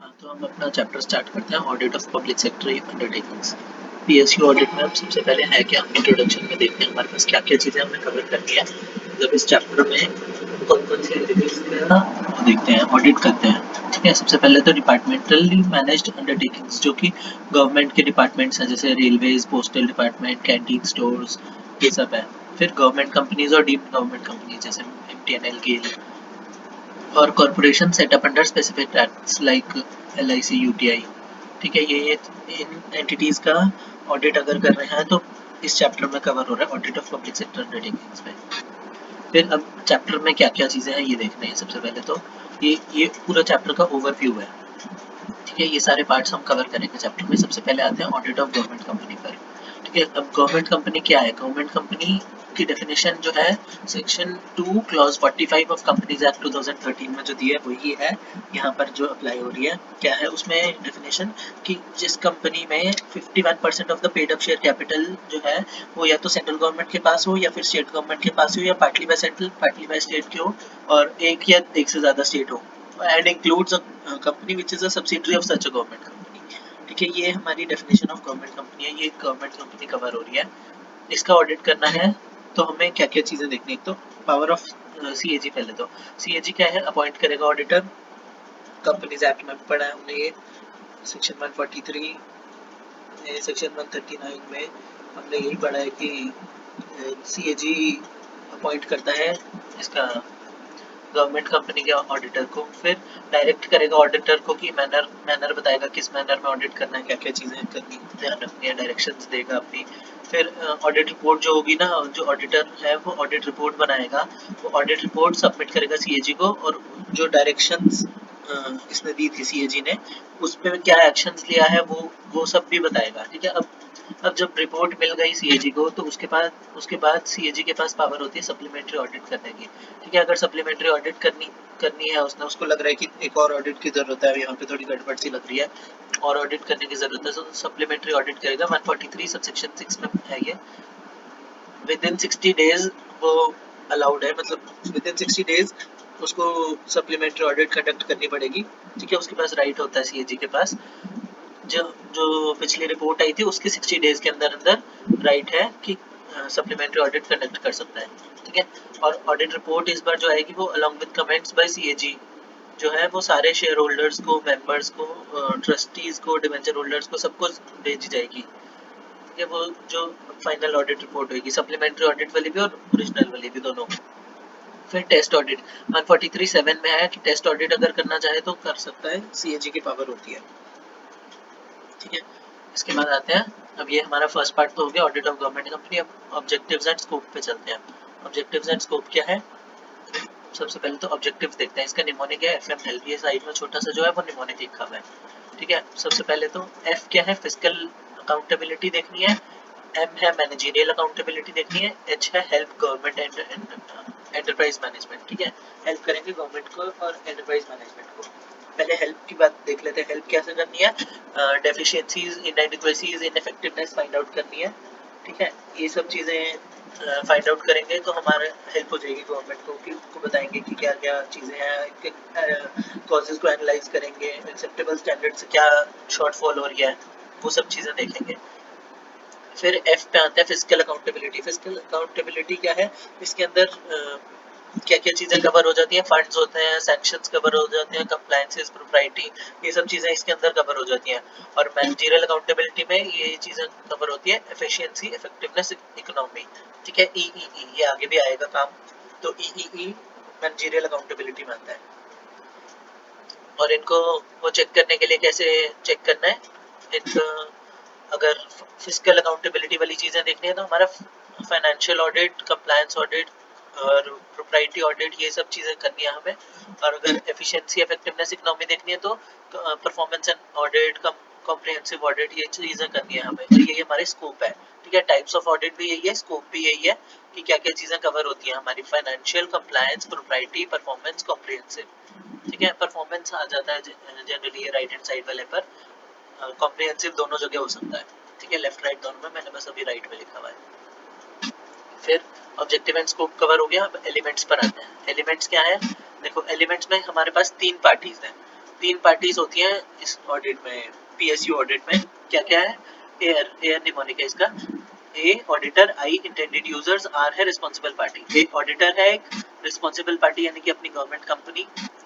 तो हम अपना चैप्टर स्टार्ट करते हैं, audit of public sector undertakings. PSU audit में हम सबसे पहले है क्या, इंट्रोडक्शन में देखते हैं हमारे पास क्या क्या चीज़ें हमें कवर करनी है। जब इस चैप्टर में कौन कौन सी एक्टिविटीज वो देखते हैं, ऑडिट करते हैं। ठीक है, सबसे पहले तो डिपार्टमेंटली मैनेज्ड अंडरटेकिंग्स, जो कि गवर्नमेंट के डिपार्टमेंट्स हैं, जैसे railways, postal department, canteen stores, ये सब है। फिर गवर्नमेंट कंपनीज और डीम्ड गवर्नमेंट कंपनीज जैसे एमटीएनएल, गेल, और corporation setup under specific acts like LIC, UTI. ठीक है, ये इन एंटिटीज का ऑडिट अगर कर रहे हैं तो इस चैप्टर में कवर हो रहा है, audit of public sector undertakings में। फिर अब चैप्टर में क्या क्या चीज़ें हैं ये देखना है। सबसे पहले तो ये पूरा चैप्टर का ओवरव्यू है। ठीक है, ये सारे पार्ट्स हम कवर करेंगे चैप्टर में। सबसे पहले आते हैं ऑडिट ऑफ गवर्नमेंट कंपनी पर। ठीक है, अब गवर्नमेंट कंपनी क्या है? गवर्नमेंट कंपनी की डेफिनेशन जो है section 2 clause 45 of companies act 2013 में जो दी है वही है यहाँ पर जो अप्लाई हो रही है। क्या है उसमें डेफिनेशन कि जिस कंपनी में 51% of the paid up share capital जो है वो या तो सेंट्रल गवर्नमेंट के पास हो या फिर स्टेट गवर्नमेंट के पास हो, या partly by central partly by state के हो, और एक या एक से ज़्यादा स्टेट हो, and includes a company which is a subsidiary of such a government company। ठीक है, ये हमारी डेफिनेशन ऑफ गवर्नमेंट कंपनी है, ये गवर्नमेंट कंपनी कवर हो रही है। इसका ऑडिट करना है तो हमें क्या क्या चीज़ें देखनी है। तो पावर ऑफ सीएजी, पहले तो सीएजी क्या है? अपॉइंट करेगा ऑडिटर। कंपनीज एक्ट में पढ़ा है हमने ये, सेक्शन 143, सेक्शन 139 में हमने यही पढ़ा है कि सीएजी अपॉइंट करता है इसका गवर्नमेंट कंपनी के ऑडिटर को। फिर डायरेक्ट करेगा ऑडिटर को कि मैनर बताएगा किस मैनर में ऑडिट करना है, क्या क्या चीज़ें करनी, ध्यान रखनी है, डायरेक्शंस देगा अपनी। फिर ऑडिट रिपोर्ट जो होगी ना, जो ऑडिटर है वो ऑडिट रिपोर्ट बनाएगा, वो ऑडिट रिपोर्ट सबमिट करेगा सीएजी को, और जो डायरेक्शंस इसने दी थी सीएजी ने, उस पर क्या एक्शंस लिया है वो सब भी बताएगा। ठीक है, अब जब रिपोर्ट मिल गई सीएजी को तो उसके बाद सीएजी के पास पावर होती है सप्लीमेंट्री ऑडिट करने की। ठीक है, अगर सप्लीमेंट्री ऑडिट करनी है, उसको लग रहा है कि एक और ऑडिट की जरूरत है, यहाँ पे थोड़ी गड़बड़ सी लग रही है, और ऑडिट करने की जरूरत है, तो सप्लीमेंट्री ऑडिट करेगा। 143 सबसेक्शन 6 में है ये। विद इन 60 डेज वो अलाउड है, मतलब विद इन 60 डेज उसको सप्लीमेंट्री ऑडिट कंडक्ट करनी पड़ेगी। ठीक है, उसके पास राइट होता है सीएजी के पास, जो जो पिछली रिपोर्ट आई थी उसके 60 डेज के अंदर अंदर राइट है कि सप्लीमेंट्री ऑडिट कंडक्ट कर सकता है। ठीक है, और ऑडिट रिपोर्ट इस बार जो आएगी वो along with comments by CAG जो है वो सारे शेयर होल्डर्स को, मेंबर्स को, ट्रस्टीज को, डिवेंचर होल्डर्स को, सबको भेजी जाएगी। ठीक है, वो जो फाइनल ऑडिट रिपोर्ट होगी, सप्लीमेंट्री ऑडिट वाली भी और ओरिजिनल वाली भी, दोनों। फिर टेस्ट ऑडिट 143(7) में है कि टेस्ट ऑडिट अगर करना चाहे तो कर सकता है, सीएजी की पावर होती है। ठीक है, इसके बाद आते हैं, अब ये हमारा फर्स्ट पार्ट तो हो गया ऑडिट ऑफ गवर्नमेंट कंपनी। अब ऑब्जेक्टिव्स एंड स्कोप पे चलते हैं। ऑब्जेक्टिव्स एंड स्कोप क्या है? सबसे पहले तो ऑब्जेक्टिव देखते हैं। इसका निमोनिक है एफएमएल, ये साइड में छोटा सा जो है वो निमोनिक लिखा हुआ है। ठीक है, सबसे पहले तो एफ क्या है? फिजिकल अकाउंटेबिलिटी देखनी है। एम है मैनेजरियल अकाउंटेबिलिटी देखनी है। एच है help government and enterprise management. ठीक है, हेल्प करेंगे गवर्नमेंट को और एंटरप्राइज मैनेजमेंट को। पहले हेल्प की बात देख लेते हैं। हेल्प कैसे करनी है? डेफिशिएंसीज, इनएडिक्वेसीज, इनफेक्टिवनेस फाइंड आउट करनी है। ठीक है, ये सब चीज़ें फाइंड आउट करेंगे तो हमारे हेल्प हो जाएगी गवर्नमेंट को, कि उनको बताएंगे कि क्या क्या चीज़ें हैं, कॉजेज को एनालाइज करेंगे, एक्सेप्टेबल स्टैंडर्ड से क्या शॉर्टफॉल हो रही है, वो सब चीज़ें देखेंगे। फिर एफ पे आता है फिजिकल अकाउंटेबिलिटी। फिजिकल अकाउंटेबिलिटी क्या है? इसके अंदर क्या क्या चीज़ें कवर हो जाती हैं? फंड्स होते हैं, सैंक्शंस कवर हो जाते हैं, कंप्लायंसेस, प्रोप्राइटी, ये सब चीज़ें इसके अंदर कवर हो जाती हैं। और मैनेजरियल अकाउंटेबिलिटी में ये चीज़ें कवर होती है, एफिशिएंसी, इफेक्टिवनेस, इकोनॉमी। ठीक है, ई ये आगे भी आएगा काम। तो ई मैनेजरियल अकाउंटेबिलिटी में आता है। और इनको वो चेक करने के लिए कैसे चेक करना है? इनका अगर फिजिकल अकाउंटेबिलिटी वाली चीज़ें देखनी है तो हमारा फाइनेंशियल ऑडिट, कंप्लायंस ऑडिट और प्रोप्राइटी ऑडिट, ये सब चीज़ें करनी है हमें। और अगर एफिशिएंसी, इफेक्टिवनेस, इकोनॉमी देखनी है तो performance and audit, comprehensive audit, ये चीज़ें करनी है हमें। तो यही हमारे स्कोप है। ठीक है, टाइप्स ऑफ ऑडिट भी यही है, स्कोप भी यही है कि क्या क्या चीज़ें कवर होती हैं हमारी, financial, compliance, propriety, performance, comprehensive. ठीक है, परफॉर्मेंस आ जाता है जनरली राइट हैंड साइड वाले पर, कॉम्प्रिहेंसिव दोनों जगह हो सकता है। ठीक है, लेफ्ट राइट दोनों में, मैंने बस अभी राइट में लिखा हुआ है। फिर ऑब्जेक्टिव एंड स्कोप कवर हो गया। अब एलिमेंट्स पर आते हैं। एलिमेंट्स क्या है? देखो, एलिमेंट्स में हमारे पास तीन पार्टीज हैं। तीन पार्टीज होती हैं इस ऑडिट में, पीएसयू ऑडिट में। क्या क्या है? एयर निमोनिक है इसका। A auditor, I intended users, R है रिस्पॉन्सिबल पार्टी। ए ऑडिटर है एक, रिस्पॉन्सिबल पार्टी यानी कि अपनी गवर्नमेंट कंपनी,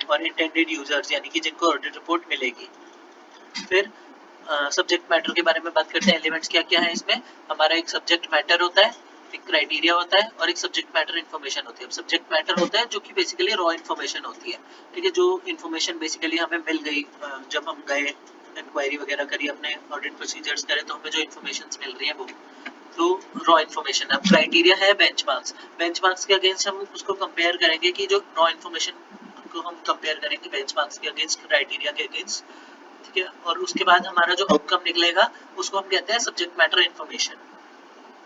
और इंटेंडेड यूजर्स यानी कि जिनको ऑडिट रिपोर्ट मिलेगी। फिर सब्जेक्ट मैटर के बारे में बात करते हैं। एलिमेंट्स क्या क्या है इसमें? हमारा एक सब्जेक्ट मैटर होता है, एक क्राइटेरिया होता है और एक सब्जेक्ट मैटर इन्फॉर्मेशन होती है। सब्जेक्ट मैटर होता है जो कि बेसिकली रॉ इन्फॉर्मेशन होती है, ठीक है, जो इन्फॉर्मेशन बेसिकली हमें मिल गई जब हम गए इंक्वायरी वगैरह करी, अपने ऑडिट प्रोसीजर्स करे, तो हमें जो इन्फॉर्मेशन मिल रही है वो तो रॉ इन्फॉर्मेशन है। क्राइटेरिया है बेंचमार्क्स। बेंचमार्क्स के अगेंस्ट हम उसको कंपेयर करेंगे कि जो रॉ इन्फॉर्मेशन को हम कंपेयर करेंगे बेंचमार्क्स के अगेंस्ट, क्राइटेरिया के अगेंस्ट, ठीक है। और उसके बाद हमारा जो आउटकम निकलेगा उसको हम कहते हैं subject matter information.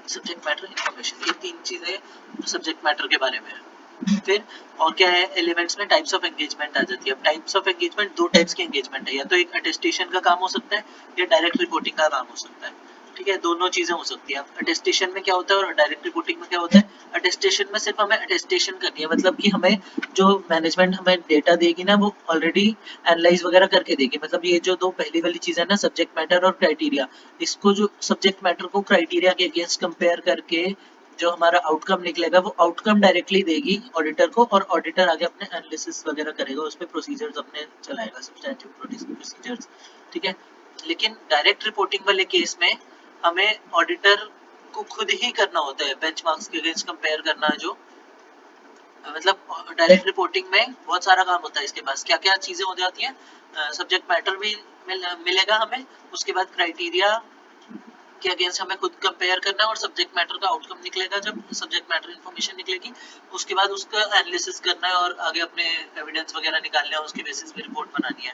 Subject matter information, ये तीन चीजें सब्जेक्ट मैटर के बारे में है। फिर और क्या है? एलिमेंट्स में टाइप्स ऑफ एंगेजमेंट आ जाती है। अब टाइप्स ऑफ एंगेजमेंट, दो टाइप्स की एंगेजमेंट है, या तो एक अटेस्टेशन का काम हो सकता है या डायरेक्ट रिपोर्टिंग का काम हो सकता है, ठीक है, दोनों चीजें हो सकती है। अटेस्टेशन में क्या होता है और डायरेक्ट रिपोर्टिंग में क्या होता है? अटेस्टेशन में सिर्फ हमें अटेस्टेशन करनी है, मतलब कि हमें जो मैनेजमेंट हमें डेटा देगी ना वो ऑलरेडी एनालाइज वगैरह करके देगी। मतलब ये जो दो पहली वाली चीज है ना, सब्जेक्ट मैटर और क्राइटेरिया, इसको जो सब्जेक्ट मैटर को क्राइटेरिया के अगेंस्ट कंपेयर करके जो हमारा आउटकम निकलेगा वो आउटकम डायरेक्टली देगी ऑडिटर को, और ऑडिटर आगे अपने एनालिसिस वगैरह करेगा, उस पे प्रोसीजर्स अपने चलाएगा, सब्सटैंटिव प्रोसीजर्स, ठीक है। लेकिन डायरेक्ट रिपोर्टिंग वाले केस में हमें ऑडिटर को खुद ही करना होता है बेंचमार्क्स के अगेंस्ट कंपेयर करना, जो मतलब डायरेक्ट रिपोर्टिंग में बहुत सारा काम होता है इसके पास। क्या क्या चीजें हो जाती हैं? सब्जेक्ट मैटर भी मिलेगा हमें, उसके बाद क्राइटेरिया के अगेंस्ट हमें खुद कंपेयर करना है, और सब्जेक्ट मैटर का आउटकम निकलेगा जब सब्जेक्ट मैटर इन्फॉर्मेशन निकलेगी, उसके बाद उसका एनालिसिस करना है और आगे अपने एविडेंस वगैरह निकालने हैं, उसके बेसिस पे रिपोर्ट बनानी है,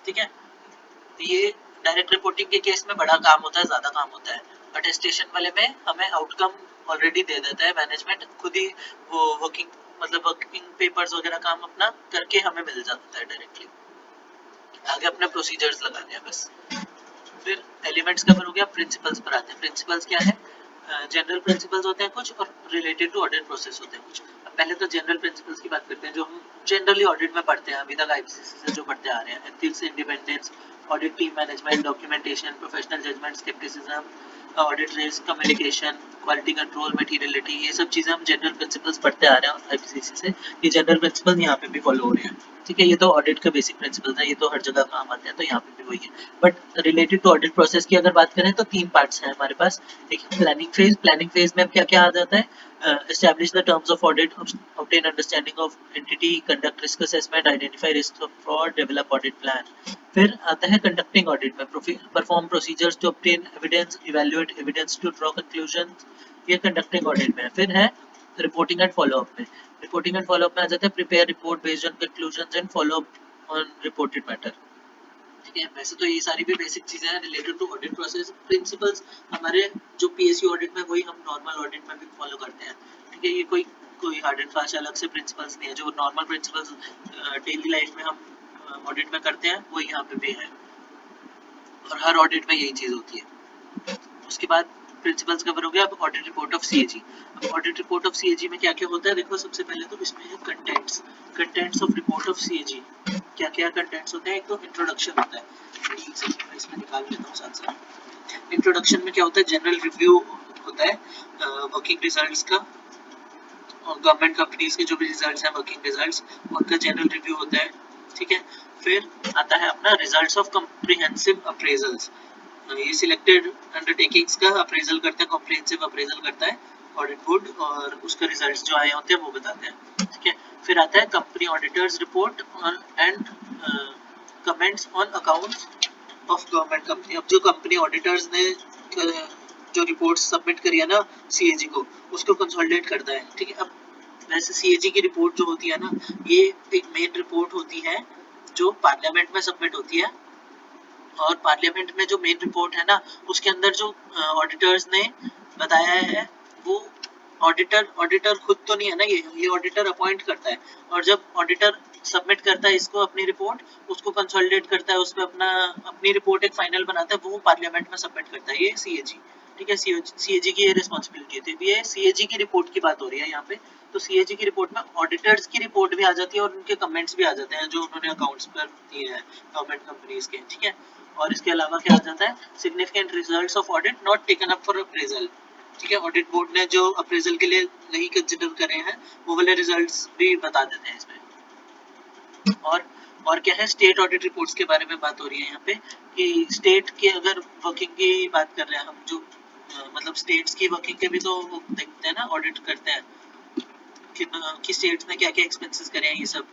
ठीक है। तो ये डायरेक्ट रिपोर्टिंग के केस में बड़ा काम होता है, ज्यादा काम होता है। अटेस्टेशन वाले में हमें आउटकम ऑलरेडी दे देता है मैनेजमेंट, खुद ही वो वर्किंग, मतलब वर्किंग पेपर्स वगैरह काम अपना करके हमें मिल जाता है डायरेक्टली, आगे अपने प्रोसीजर्स लगाने हैं बस। फिर एलिमेंट्स कवर हो गया, प्रिंसिपल्स पर आते हैं। प्रिंसिपल्स क्या है? जनरल प्रिंसिपल्स होते हैं कुछ, और रिलेटेड टू ऑडिट प्रोसेस होते हैं कुछ। अब पहले तो जनरल प्रिंसिपल्स की बात करते हैं, जो हम जनरली ऑडिट में पढ़ते हैं, अभी तक आईपीसीसी से जो पढ़ते आ रहे हैं। Ethics, independence, audit team management, documentation, professional judgement, scepticism, audit risk, communication, quality control, materiality, ये सब चीजें हम जनरल प्रिंसिपल्स पढ़ते आ रहे हैं आईपीसीसी से। ये जनरल प्रिंसिपल यहाँ पे भी फॉलो हो रहे हैं, ठीक है। ये तो ऑडिट का बेसिक प्रिंसिपल्स है, ये तो हर जगह काम आते हैं, तो यहाँ पे भी वही है। But related to audit process की अगर बात करें तो तीन पार्ट्स हैं हमारे पास। एक प्लानिंग फेज। प्लानिंग फेज में क्या क्या आ जाता है? Establish the terms of audit, obtain understanding of entity, conduct risk assessment, identify risk of fraud, develop audit plan. फिर आता है कंडक्टिंग ऑडिट में, perform procedures to obtain evidence, evaluate evidence to draw conclusion, ये conducting audit में। फिर है reporting and follow up में। Reporting and follow up में आ जाता है prepare report based on conclusions and follow up on reported matter, ठीक है। वैसे तो ये सारी भी बेसिक चीजें हैं related to audit process. Principles हमारे जो पीएसयू ऑडिट में वही हम नॉर्मल ऑडिट में भी फॉलो करते हैं, ठीक है। ये कोई कोई हार्ड एंड फास्ट अलग से प्रिंसिपल्स नहीं है, जो नॉर्मल प्रिंसिपल्स डेली लाइफ में हम ऑडिट में करते हैं वो यहाँ पे भी है, और हर ऑडिट में यही चीज होती है। उसके बाद प्रिंसिपल्स कवर हो गया। अब ऑडिट रिपोर्ट ऑफ सीएजी। अब ऑडिट रिपोर्ट ऑफ सीएजी में क्या क्या होता है? देखो, सबसे पहले तो इसमें है contents. Contents of report of CAG क्या क्या कंटेंट्स होते हैं? एक तो इंट्रोडक्शन होता है, मैं इसमें निकाल लेता हूँ साथ साथ। इंट्रोडक्शन में क्या होता है? जनरल रिव्यू होता है वर्किंग रिजल्ट्स का, और गवर्नमेंट कंपनीज के जो भी रिजल्ट्स हैं, वर्किंग रिजल्ट्स, उनका जनरल रिव्यू होता है, ठीक है। फिर आता है अपना रिजल्ट्स ऑफ कॉम्प्रिहेंसिव अप्रेजल्स। ये सिलेक्टेड अंडरटेकिंग्स का अप्रेजल करता है, कॉम्प्रिहेंसिव अप्रेजल करता है ऑडिट बोर्ड, और उसका रिजल्ट्स जो आए होते हैं वो बताते हैं, ठीक है। फिर आता है company auditors report and comments on accounts of government company. अब जो कंपनी ऑडिटर्स ने जो रिपोर्ट सबमिट करी है ना सीएजी को, उसको कंसोलिडेट करता है, ठीक है। अब वैसे सीएजी की रिपोर्ट जो होती है ना, ये एक मेन रिपोर्ट होती है जो पार्लियामेंट में सबमिट होती है, और पार्लियामेंट में जो मेन रिपोर्ट है ना उसके अंदर जो ऑडिटर्स ने बताया है वो ऑडिटर खुद तो नहीं है ना, ये ऑडिटर अपॉइंट करता है, और जब ऑडिटर सबमिट करता है इसको अपनी रिपोर्ट, उसको कंसोलिडेट करता है, उसमें अपनी रिपोर्ट एक फाइनल बनाता है, वो पार्लियामेंट में सबमिट करता है, ये सीएजी, ठीक है, सीएजी की ये रिस्पॉन्सिबिलिटी होती है। ये सीएजी की रिपोर्ट की बात हो रही है यहाँ पे। तो सीएजी की रिपोर्ट में ऑडिटर्स की रिपोर्ट भी आ जाती है और उनके कमेंट्स भी आ जाते हैं जो उन्होंने अकाउंट्स पर दिए हैं गवर्नमेंट कंपनीज के, ठीक है। और इसके अलावा क्या आ जाता है, significant results of audit not taken up for appraisal, ठीक है। ऑडिट बोर्ड ने जो अप्रेजल के लिए नहीं कंसिडर करे हैं वो वाले रिजल्ट्स भी बता देते हैं इसमें। और क्या है, स्टेट ऑडिट रिपोर्ट्स के बारे में बात हो रही है यहाँ पे कि स्टेट के अगर वर्किंग की बात कर रहे हैं हम, जो मतलब स्टेट्स की वर्किंग के भी तो देखते हैं ना, ऑडिट करते हैं कि स्टेट्स ने क्या क्या एक्सपेंसेस करे हैं, ये सब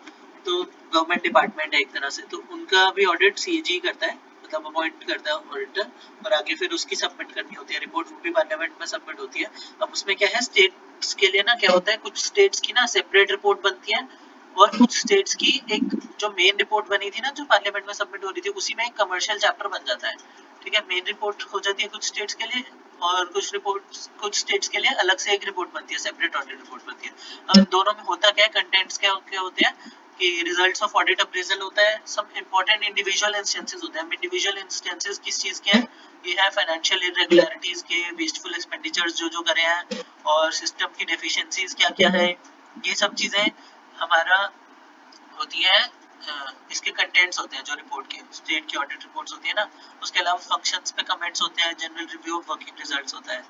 तो गवर्नमेंट डिपार्टमेंट है एक तरह से, तो उनका भी ऑडिट सीएजी करता है, मतलब अपॉइंट करता है ऑडिटर, और आगे फिर उसकी सबमिट करनी होती है रिपोर्ट, वो भी पार्लियामेंट में सबमिट होती है। अब उसमें क्या है, स्टेट्स के लिए ना क्या होता है, कुछ स्टेट्स की ना सेपरेट रिपोर्ट बनती है और कुछ स्टेट्स की एक जो मेन रिपोर्ट बनी थी ना जो पार्लियामेंट में सबमिट हो रही थी, उसी में एक कमर्शियल चैप्टर बन जाता है, ठीक है। मेन रिपोर्ट हो जाती है कुछ स्टेट्स के लिए और कुछ स्टेट्स के लिए अलग से एक रिपोर्ट बनती है, सेपरेट ऑडिट रिपोर्ट बनती है। अब इन दोनों में होता क्या है, कंटेंट्स क्या क्या होते हैं कि रिजल्ट्स ऑफ ऑडिट अप्रेजल होता है, सब इंपॉर्टेंट इंडिविजुअल इंस्टेंसेस होते हैं। इंडिविजुअल इंस्टेंसेस किस चीज के हैं, ये है फाइनेंशियल इरेगुलरिटीज के, वेस्टफुल एक्सपेंडिचर्स जो जो करे हैं, और सिस्टम की डेफिशिएंसीज क्या क्या है, ये सब चीजें हमारा होती है। इसके कंटेंट्स होते हैं जो रिपोर्ट के, स्टेट की ऑडिट रिपोर्ट्स होती है ना। उसके अलावा फंक्शंस पे कमेंट्स होते हैं, general review of working results होता है,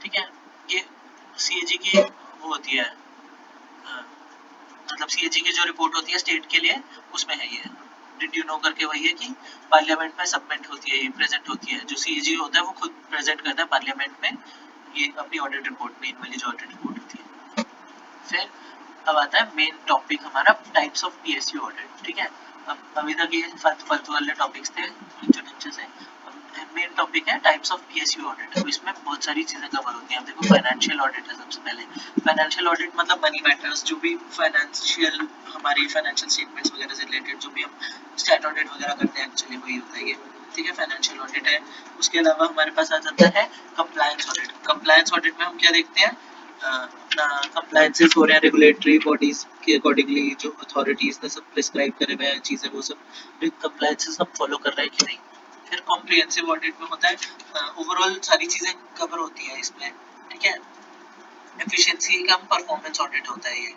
ठीक है। ये सीएजी की वो होती है, मतलब सीएजी की जो रिपोर्ट होती है स्टेट के लिए, उसमें है ये। डिड यू नो करके वही है कि पार्लियामेंट में सबमिट होती है, ये प्रेजेंट होती है। जो सीएजी होता है वो खुद प्रेजेंट करता है पार्लियामेंट में ये अपनी ऑडिट रिपोर्ट, मेन वाली जो ऑडिट रिपोर्ट होती है। फिर अब आता है मेन टॉपिक हमारा, टाइप्स ऑफ पीएसयू ऑडिट, ठीक है। अब अभी तक ये फालतू वाले टॉपिक्स थे जो नीचे से, मेन टॉपिक है टाइप्स ऑफ पीएसयू ऑडिट। अब इसमें बहुत सारी चीजें कवर होती हैं। अब देखो, फाइनेंशियल ऑडिट है सबसे पहले। फाइनेंशियल ऑडिट मतलब मनी मैटर्स, जो भी फाइनेंशियल, हमारी फाइनेंशियल स्टेटमेंट्स वगैरह से रिलेटेड जो भी हम स्टैट ऑडिट वगैरह करते हैं, एक्चुअली वही होता है ये, ठीक है, फाइनेंशियल ऑडिट है। उसके अलावा हमारे पास आ जाता है कंप्लायंस ऑडिट। कंप्लायंस ऑडिट में हम क्या देखते हैं, कंप्लायंसेस हो रहे हैं रेगुलेटरी बॉडीज के अकॉर्डिंगली, जो अथॉरिटीज ने सब प्रिस्क्राइब करे हुए हैं चीजें, वो सब कंप्लायंसेस हम फॉलो कर रहे हैं कि नहीं। फिर कॉम्प्रिहेंसिव ऑडिट में होता है ओवरऑल सारी चीजें कवर होती है इसमें, ठीक है। एफिशिएंसी कम परफॉर्मेंस ऑडिट होता है ये,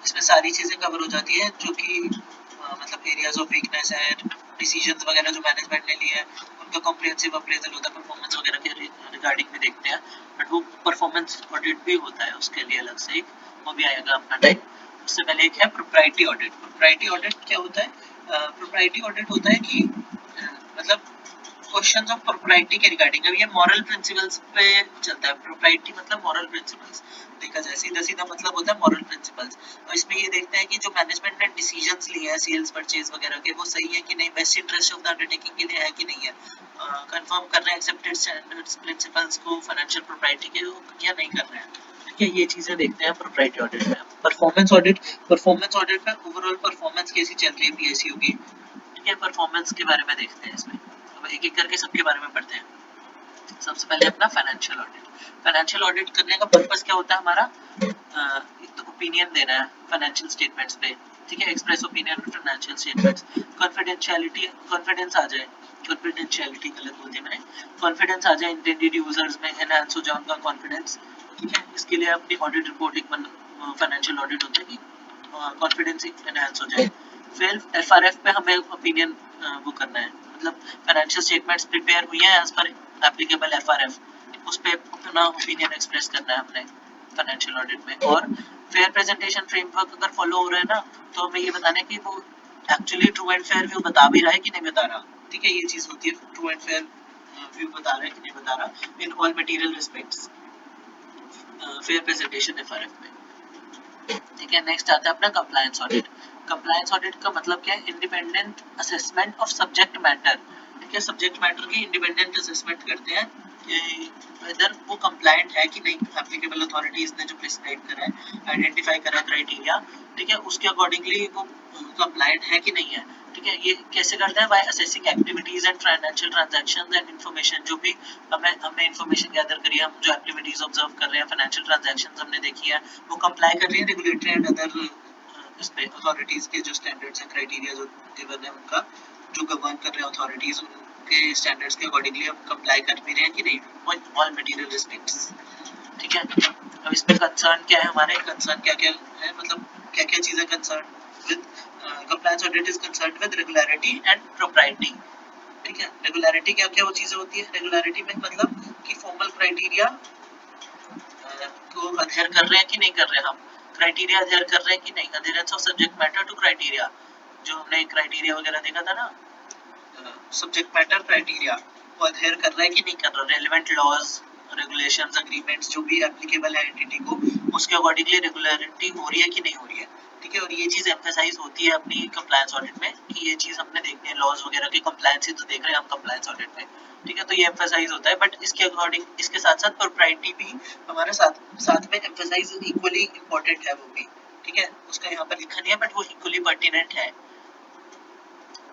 इसमें सारी चीजें कवर हो जाती है जो कि मतलब एरियाज ऑफ वीकनेस है, डिसीजंस वगैरह जो मैनेजमेंट ने लिए हैं उनका कॉम्प्रिहेंसिव अप्रेजल होता है, परफॉर्मेंस वगैरह के रिगार्डिंग भी देखते हैं। बट वो परफॉर्मेंस ऑडिट भी होता है उसके लिए अलग से एक, वो भी आएगा अपना टाइम। उससे पहले एक है प्रोप्राइटी ऑडिट। प्रोप्राइटी ऑडिट क्या होता है, प्रोप्राइटी ऑडिट होता है कि मतलब क्वेश्चंस ऑफ प्रोप्राइटी के रिगार्डिंग। अब ये मॉरल प्रिंसिपल्स पे चलता है, प्रोप्राइटी मतलब मॉरल प्रिंसिपल्स, देखा जाए सीधा सीधा मतलब होता है मॉरल प्रिंसिपल्स। और इसमें ये देखते हैं कि जो मैनेजमेंट ने डिसीजंस लिए हैं सेल्स परचेज वगैरह के, वो सही है कि नहीं, best interest of the undertaking के लिए है कि नहीं है, कंफर्म कर रहे हैं एक्सेप्टेड स्टैंडर्ड्स प्रिंसिपल्स को फाइनेंशियल प्रोप्राइटी के, क्या नहीं कर रहे हैं, ठीक है। ये चीजें देखते हैं प्रोप्राइटी ऑडिट में। परफॉर्मेंस ऑडिट, परफॉर्मेंस ऑडिट में ओवरऑल परफॉर्मेंस कैसी चल रही है पीएसयू की, ठीक है, परफॉर्मेंस के बारे में देखते हैं इसमें। अब एक एक करके सबके बारे में पढ़ते हैं। सबसे पहले अपना फाइनेंशियल ऑडिट। फाइनेंशियल ऑडिट करने का पर्पस क्या होता है हमारा, एक तो ओपिनियन देना है फाइनेंशियल स्टेटमेंट्स पे, ठीक है, express opinion on financial statements. Confidentiality, confidence आ जाए, कॉन्फिडेंशियलिटी गलत बोल दिया मैंने, कॉन्फिडेंस आ जाए इंटेंडेड यूजर्स में, एनहांस हो जाए उनका कॉन्फिडेंस, ठीक है। इसके लिए अपनी ऑडिट रिपोर्ट एक फाइनेंशियल ऑडिट होता है कि कॉन्फिडेंस एनहांस हो जाए। फिर एफआरएफ पे हमें ओपिनियन वो करना है, मतलब फाइनेंशियल स्टेटमेंट्स प्रिपेयर हुई है एज पर एप्लीकेबल एफआरएफ, उस पे अपना ओपिनियन एक्सप्रेस करना है हमने फाइनेंशियल ऑडिट में। और फेयर प्रेजेंटेशन फ्रेमवर्क अगर फॉलो हो रहा है ना, तो हमें ये बताना है कि वो actually true and fair view बता भी रहा है कि नहीं बता रहा, ठीक है। ये चीज होती है, ट्रू एंड फेयर व्यू बता रहा है कि नहीं बता रहा in all material respects, fair presentation FRF में, ठीक है। नेक्स्ट आता है अपना कंप्लायंस ऑडिट। कंप्लायंस ऑडिट का मतलब क्या है, independent assessment of subject matter, ठीक है। सब्जेक्ट मैटर की इंडिपेंडेंट असेसमेंट करते हैं कि वेदर वो कंप्लायंट है कि नहीं, एप्लीकेबल अथॉरिटीज ने जो प्रिस्क्राइब करा है, आइडेंटिफाई करा क्राइटेरिया, ठीक है, उसके अकॉर्डिंगली वो कंप्लायंट है कि नहीं है, ठीक है। ये कैसे करते हैं, by assessing activities and financial transactions and information, जो भी हमने इंफॉर्मेशन गैदर करी है, हम जो एक्टिविटीज ऑब्जर्व कर रहे हैं, फाइनेंशियल ट्रांजैक्शंस हमने देखी है, वो कंप्लाई कर रही है रेगुलेटरी एंड अदर इस पे अथॉरिटीज के जो स्टैंडर्ड्स एंड क्राइटेरिया जो गिवन है उनका, जो गवर्न कर रहे हैं अथॉरिटीज के स्टैंडर्ड्स के अकॉर्डिंगली हम कंप्लाई कर भी रहे हैं कि नहीं, ऑल मटेरियल रिस्पेक्ट्स। ठीक है, अब इस पे कंसर्न क्या है हमारे, कंसर्न क्या क्या है, मतलब क्या क्या चीजें concern with compliance audit is concerned with regularity and propriety. ठीक है, रेगुलरिटी क्या क्या वो चीजें होती है, रेगुलरिटी में मतलब कि फॉर्मल क्राइटेरिया को अध्ययन कर रहे हैं कि नहीं कर रहे हैं, हम क्राइटेरिया अध्ययन कर रहे हैं कि नहीं, अध्ययन of subject matter to criteria, जो हमने क्राइटेरिया वगैरह देखा था ना, सब्जेक्ट मैटर क्राइटेरिया वो अध्ययन कर रहा है कि नहीं कर रहा, रेलेवेंट लॉज रेगुलेशंस एग्रीमेंट्स जो भी एप्लीकेबल है एंटिटी को, उसके अकॉर्डिंगली रेगुलरिटी हो रही है कि नहीं हो रही है। ठीक है, और ये चीज एम्फसाइज होती है अपनी कंप्लायंस ऑडिट में कि ये चीज हमने देखनी है, लॉज वगैरह की कंप्लायंस ही तो देख रहे हैं हम कंप्लायंस ऑडिट में। ठीक है, तो ये एम्फसाइज होता है, बट इसके अकॉर्डिंग इसके साथ साथ प्रोप्राइटी भी हमारे साथ साथ में एम्फसाइज इक्वली इंपॉर्टेंट है वो भी। ठीक है, उसका यहाँ पर लिखा नहीं है बट वो इक्वली पर्टिनेंट है।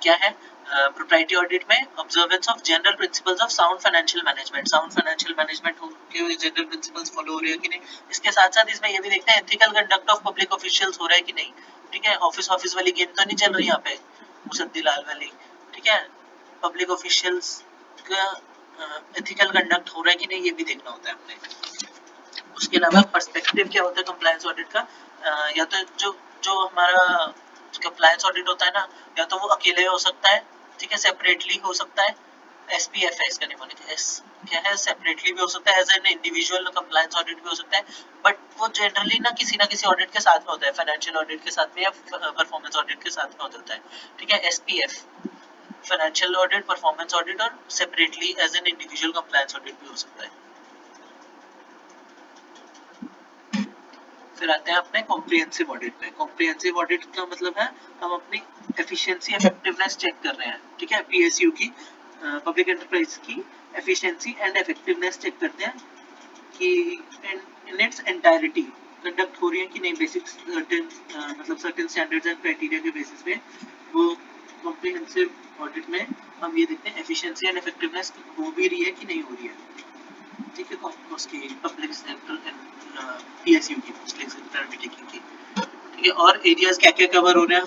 क्या है प्रोप्राइटी ऑडिट में, observance of general principles of sound financial management, sound financial management के जनरल प्रिंसिपल्स फॉलो हो रहे हैं कि नहीं। इसके साथ साथ इसमें ये भी देखते हैं ethical conduct of public officials हो रहा है कि नहीं। ठीक है, ऑफिस वाली गेम तो नहीं चल रही यहाँ पे मुसद्दीलाल वाली। ठीक है, पब्लिक ऑफिशियल्स का एथिकल कंडक्ट हो रहा है कि नहीं, ये भी देखना होता है हमने। उसके अलावा पर्सपेक्टिव क्या होता है कंप्लायंस ऑडिट का, या तो जो हमारा कंप्लायंस ऑडिट होता है ना, या तो वो अकेले हो सकता है, ठीक है, सेपरेटली हो सकता है, एसपीएफ है इसका निमोनिक, एस क्या है, सेपरेटली भी हो सकता है, as an individual compliance audit भी हो सकता है, बट वो जनरली ना किसी ऑडिट के साथ में होता है, फाइनेंशियल ऑडिट के साथ में या परफॉर्मेंस ऑडिट के साथ में होता है। ठीक है, SPF financial audit, performance audit, और separately as an individual compliance audit भी हो सकता है। फिर आते हैं अपने कॉम्प्रिहेंसिव ऑडिट पे। कॉम्प्रिहेंसिव ऑडिट का मतलब है हम अपनी एफिशिएंसी इफेक्टिवनेस चेक कर रहे हैं। ठीक है, पीएसयू की पब्लिक एंटरप्राइज की एफिशिएंसी एंड इफेक्टिवनेस चेक करते हैं कि इन इट्स एंटायरिटी कंडक्ट हो रही है कि नहीं, बेसिक सर्टेन मतलब सर्टेन स्टैंडर्ड्स एंड क्राइटेरिया के बेसिस पे। वो कॉम्प्रिहेंसिव ऑडिट में हम ये देखते हैं एफिशिएंसी एंड इफेक्टिवनेस हो भी रही है कि नहीं हो रही है। ठीक है, उसकी पब्लिक सेक्टर पीएसयू की पब्लिक सेक्टर अंडरटेकिंग की। ठीक है, और एरियाज क्या क्या कवर हो रहे हैं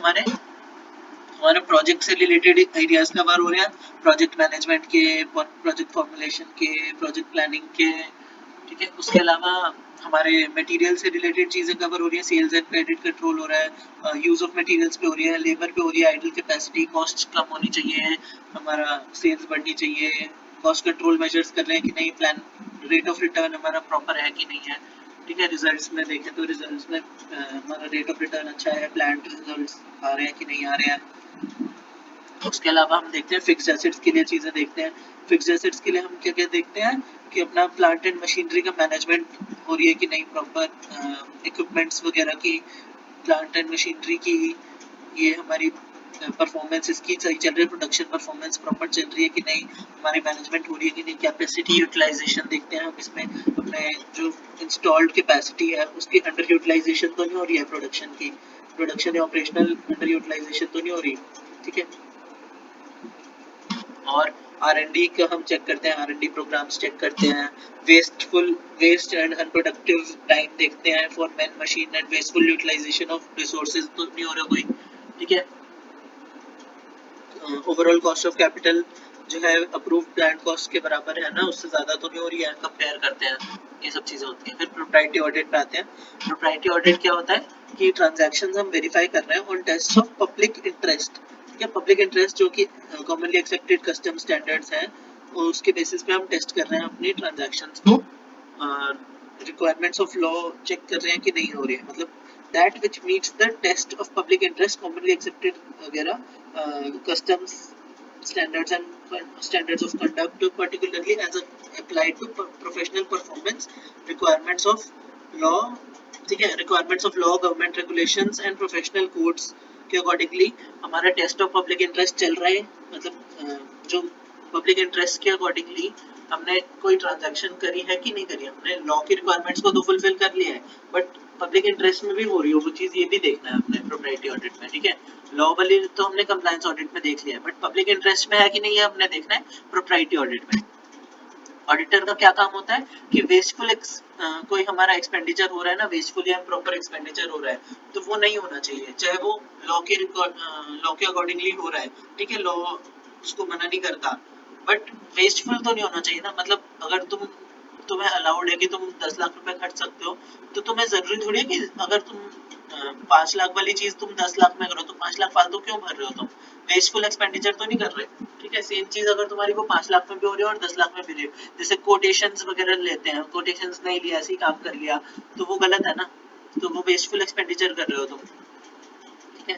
हमारे प्रोजेक्ट से रिलेटेड एरियाज कवर हो रहे हैं, प्रोजेक्ट मैनेजमेंट के, प्रोजेक्ट फॉर्मुलेशन के, प्रोजेक्ट प्लानिंग के। ठीक है, उसके अलावा हमारे मटेरियल से रिलेटेड चीजें कवर हो रही है, सेल्स एंड क्रेडिट कंट्रोल हो रहा है, यूज ऑफ मटेरियल्स पे हो रही है, लेबर पे हो रही है, आइडल कैपेसिटी, कॉस्ट कम होनी चाहिए, हमारा सेल्स बढ़नी चाहिए, कॉस्ट कंट्रोल मेजर्स कर रहे हैं कि नहीं, प्लान रेट ऑफ रिटर्न हमारा प्रॉपर है कि नहीं है। ठीक है, रिजल्ट्स में देखें तो रिजल्ट्स में हमारा रेट ऑफ रिटर्न अच्छा है, प्लान रिजल्ट्स आ रहे हैं कि नहीं आ रहे हैं। उसके अलावा हम देखते हैं फिक्स्ड एसेट्स के लिए चीजें देखते हैं। फिक्स्ड एसेट्स के लिए हम क्या क्या देखते हैं कि अपना प्लांट एंड मशीनरी का मैनेजमेंट हो रही है कि नहीं, प्रॉपर इक्विपमेंट्स वगैरह की, प्लांट एंड मशीनरी की, ये हमारी परफॉर्मेंस इसकी सही चल रही है, प्रोडक्शन परफॉर्मेंस प्रॉपर चल रही है कि नहीं, हमारी मैनेजमेंट हो रही है कि नहीं, कैपेसिटी यूटिलाइजेशन देखते हैं हम इसमें, अपने जो इंस्टॉल्ड कैपेसिटी है उसकी अंडर यूटिलाइजेशन तो नहीं हो रही है, प्रोडक्शन या ऑपरेशनल अंडर यूटिलाइजेशन तो नहीं हो रही। ठीक है, और R&D का हम चेक करते हैं, R&D प्रोग्राम्स चेक करते हैं, वेस्ट एंड अनप्रोडक्टिव टाइम देखते हैं for man machine and wasteful utilisation of resources तो नहीं हो रहा कोई। ठीक है, ओवरऑल कॉस्ट ऑफ कैपिटल जो है अप्रूव्ड प्लान कॉस्ट के बराबर है ना, उससे ज्यादा तो नहीं हो रही है, कंपेयर करते हैं, ये सब चीजें होती हैं। फिर प्रोप्राइटी ऑडिट पे आते हैं। प्रोप्राइटी ऑडिट क्या होता है कि ट्रांजैक्शंस हम वेरीफाई कर रहे हैं on test of public interest. ठीक है, पब्लिक इंटरेस्ट जो कि कॉमनली एक्सेप्टेड कस्टम स्टैंडर्ड्स हैं, उसके बेसिस पे हम टेस्ट कर रहे हैं अपनी ट्रांजैक्शंस को, रिक्वायरमेंट्स ऑफ लॉ चेक कर रहे हैं कि नहीं हो रही है, मतलब that which meets the test of public interest commonly accepted वगैरह customs standards and standards of conduct particularly as applied to professional performance requirements of law। ठीक है, requirements of law, government regulations and professional codes के accordingly हमारा test of public interest चल रहा है, मतलब जो पब्लिक इंटरेस्ट के अकॉर्डिंगली हमने कोई ट्रांजैक्शन करी है कि नहीं करी, हमने लॉ की रिक्वायरमेंट्स को तो फुलफिल कर लिया है, बट पब्लिक इंटरेस्ट में भी हो रही हो वो चीज, ये भी देखना है हमने प्रोप्राइटी ऑडिट में। ठीक है, लॉ वाली तो हमने कंप्लायंस ऑडिट में देख लिया है, बट पब्लिक इंटरेस्ट में है कि नहीं है हमने देखना है प्रोप्राइटी ऑडिट में। ऑडिटर का क्या काम होता है कि वेस्टफुल कोई हमारा एक्सपेंडिचर हो रहा है ना, वेस्टफुल या प्रॉपर एक्सपेंडिचर हो रहा है तो वो नहीं होना चाहिए, चाहे वो लॉ के अकॉर्डिंगली हो रहा है। ठीक है, लॉ उसको मना नहीं करता, बट वेस्टफुल तो नहीं होना चाहिए ना। मतलब अगर तुम्हें अलाउड है कि तुम 10 लाख रुपए खर्च सकते हो, तो तुम्हें जरूरी थोड़ी है कि अगर तुम 5 लाख वाली चीज तुम 10 लाख में करो तो 5 लाख फालतू क्यों भर रहे हो तुम? वेस्टफुल एक्सपेंडिचर तो नहीं कर रहे। ठीक है, सेम चीज अगर तुम्हारी को 5 लाख में भी हो रही है और 10 लाख में भी हो रही है, जैसे कोटेशंस वगैरह लेते हैं, कोटेशंस नहीं लिया, ऐसे ही काम कर लिया, तो वो गलत है ना। तो वो वेस्टफुल एक्सपेंडिचर कर रहे हो तुम। ठीक है,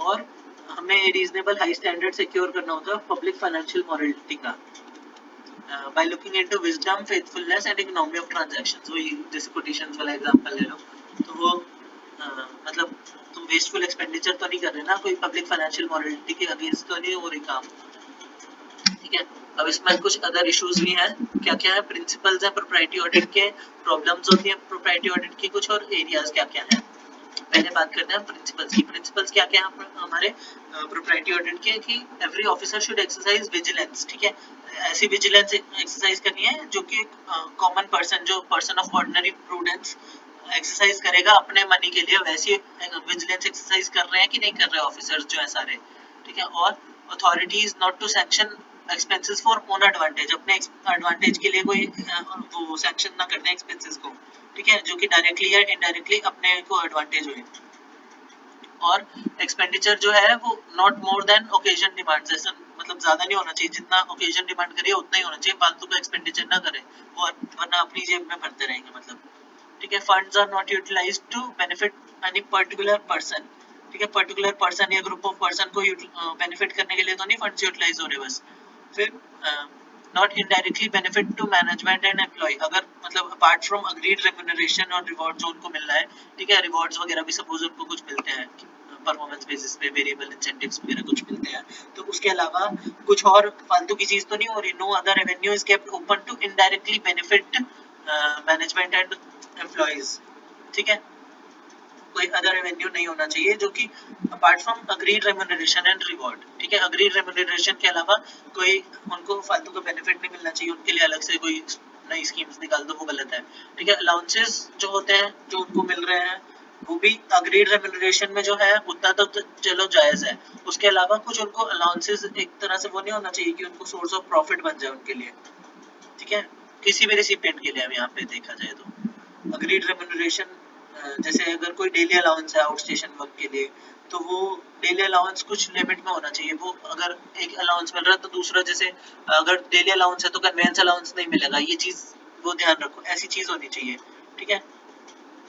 और हमें रीजनेबल हाई स्टैंडर्ड सिक्योर करना होता है पब्लिक फाइनेंशियल मॉरलिटी का, by looking into wisdom, faithfulness and economy of transactions। वही जैसे quotations वाला एग्जांपल ले लो, तो वो मतलब तुम वेस्टफुल एक्सपेंडिचर तो नहीं कर रहे ना, कोई पब्लिक फाइनेंशियल मॉरलिटी के अगेंस्ट तो नहीं हो रही काम। ठीक है, अब इसमें कुछ अदर इश्यूज भी हैं। क्या क्या है? प्रिंसिपल्स हैं प्रोप्राइटी ऑडिट के, प्रॉब्लम्स होती हैं प्रोप्राइटी ऑडिट की कुछ, और एरियाज क्या क्या हैं। पहले बात करते हैं प्रिंसिपल्स की। प्रिंसिपल्स क्या क्या है हमारे प्रोप्राइटी ऑडिट के, कि every officer should exercise vigilance. ठीक है, ऐसी विजिलेंस एक्सरसाइज करनी है जो कि कॉमन पर्सन, जो person of ordinary prudence exercise करेगा अपने मनी के लिए, वैसी विजिलेंस एक्सरसाइज कर रहे हैं कि नहीं कर रहे ऑफिसर्स जो है सारे। ठीक है, और authorities not to sanction expenses for own advantage, अपने एडवांटेज के लिए कोई वो सैंक्शन ना करते हैं एक्सपेंसेस को। ठीक है, जो कि डायरेक्टली या इनडायरेक्टली अपने को एडवांटेज हुए। और एक्सपेंडिचर जो है वो not more than occasion demand, जैसा मतलब ज्यादा नहीं होना चाहिए, जितना ओकेजन डिमांड करे उतना ही होना चाहिए, फालतू का एक्सपेंडिचर ना करे, वरना अपनी जेब में भरते रहेंगे मतलब। ठीक है, funds are not utilised to benefit any particular person. ठीक है, पर्टिकुलर पर्सन या ग्रुप ऑफ पर्सन को बेनिफिट करने के लिए तो नहीं फंड्स यूटिलाइज हो रहे बस। फिर not indirectly benefit to management and employ, अगर मतलब अपार्ट फ्रॉम अग्रीड रेम्यूनरेशन और रिवॉर्ड जो उनको मिल रहा है। ठीक है, रिवॉर्ड्स वगैरह भी सपोज उनको कुछ मिलते हैं परफॉर्मेंस बेसिस पे, वेरिएबल इंसेंटिव्स वगैरह कुछ मिलते हैं, तो उसके अलावा कुछ और फालतू की चीज तो नहीं हो रही। No other revenue is kept open to indirectly benefit management and employees. ठीक है, कोई अदर रेवेन्यू नहीं होना चाहिए जो कि apart from agreed remuneration and reward. ठीक है, अग्रीड रेम्यूनरेशन के अलावा कोई उनको फालतू का बेनिफिट नहीं मिलना चाहिए, उनके लिए अलग से कोई नई स्कीम्स निकाल दो, वो गलत है। ठीक है, अलाउंसेस जो होते हैं जो उनको मिल रहे हैं वो भी अग्रीड रेम्यूनरेशन में जो है उतना तो चलो जायज है। उसके अलावा कुछ उनको अलाउंसेस एक तरह से वो नहीं होना चाहिए कि उनको सोर्स ऑफ प्रॉफिट बन जाए उनके लिए। ठीक है, किसी भी रेसिपिएंट के लिए अब यहाँ पे देखा जाए तो अग्रीड रेम्यूनरेशन, जैसे अगर कोई डेली अलाउंस है आउट स्टेशन वर्क के लिए, तो वो डेली अलाउंस कुछ लिमिट में होना चाहिए। वो अगर एक अलाउंस मिल रहा है तो दूसरा, जैसे अगर डेली अलाउंस है तो कन्वेंस अलाउंस नहीं मिलेगा, ये चीज वो ध्यान रखो, ऐसी चीज होनी चाहिए। ठीक है,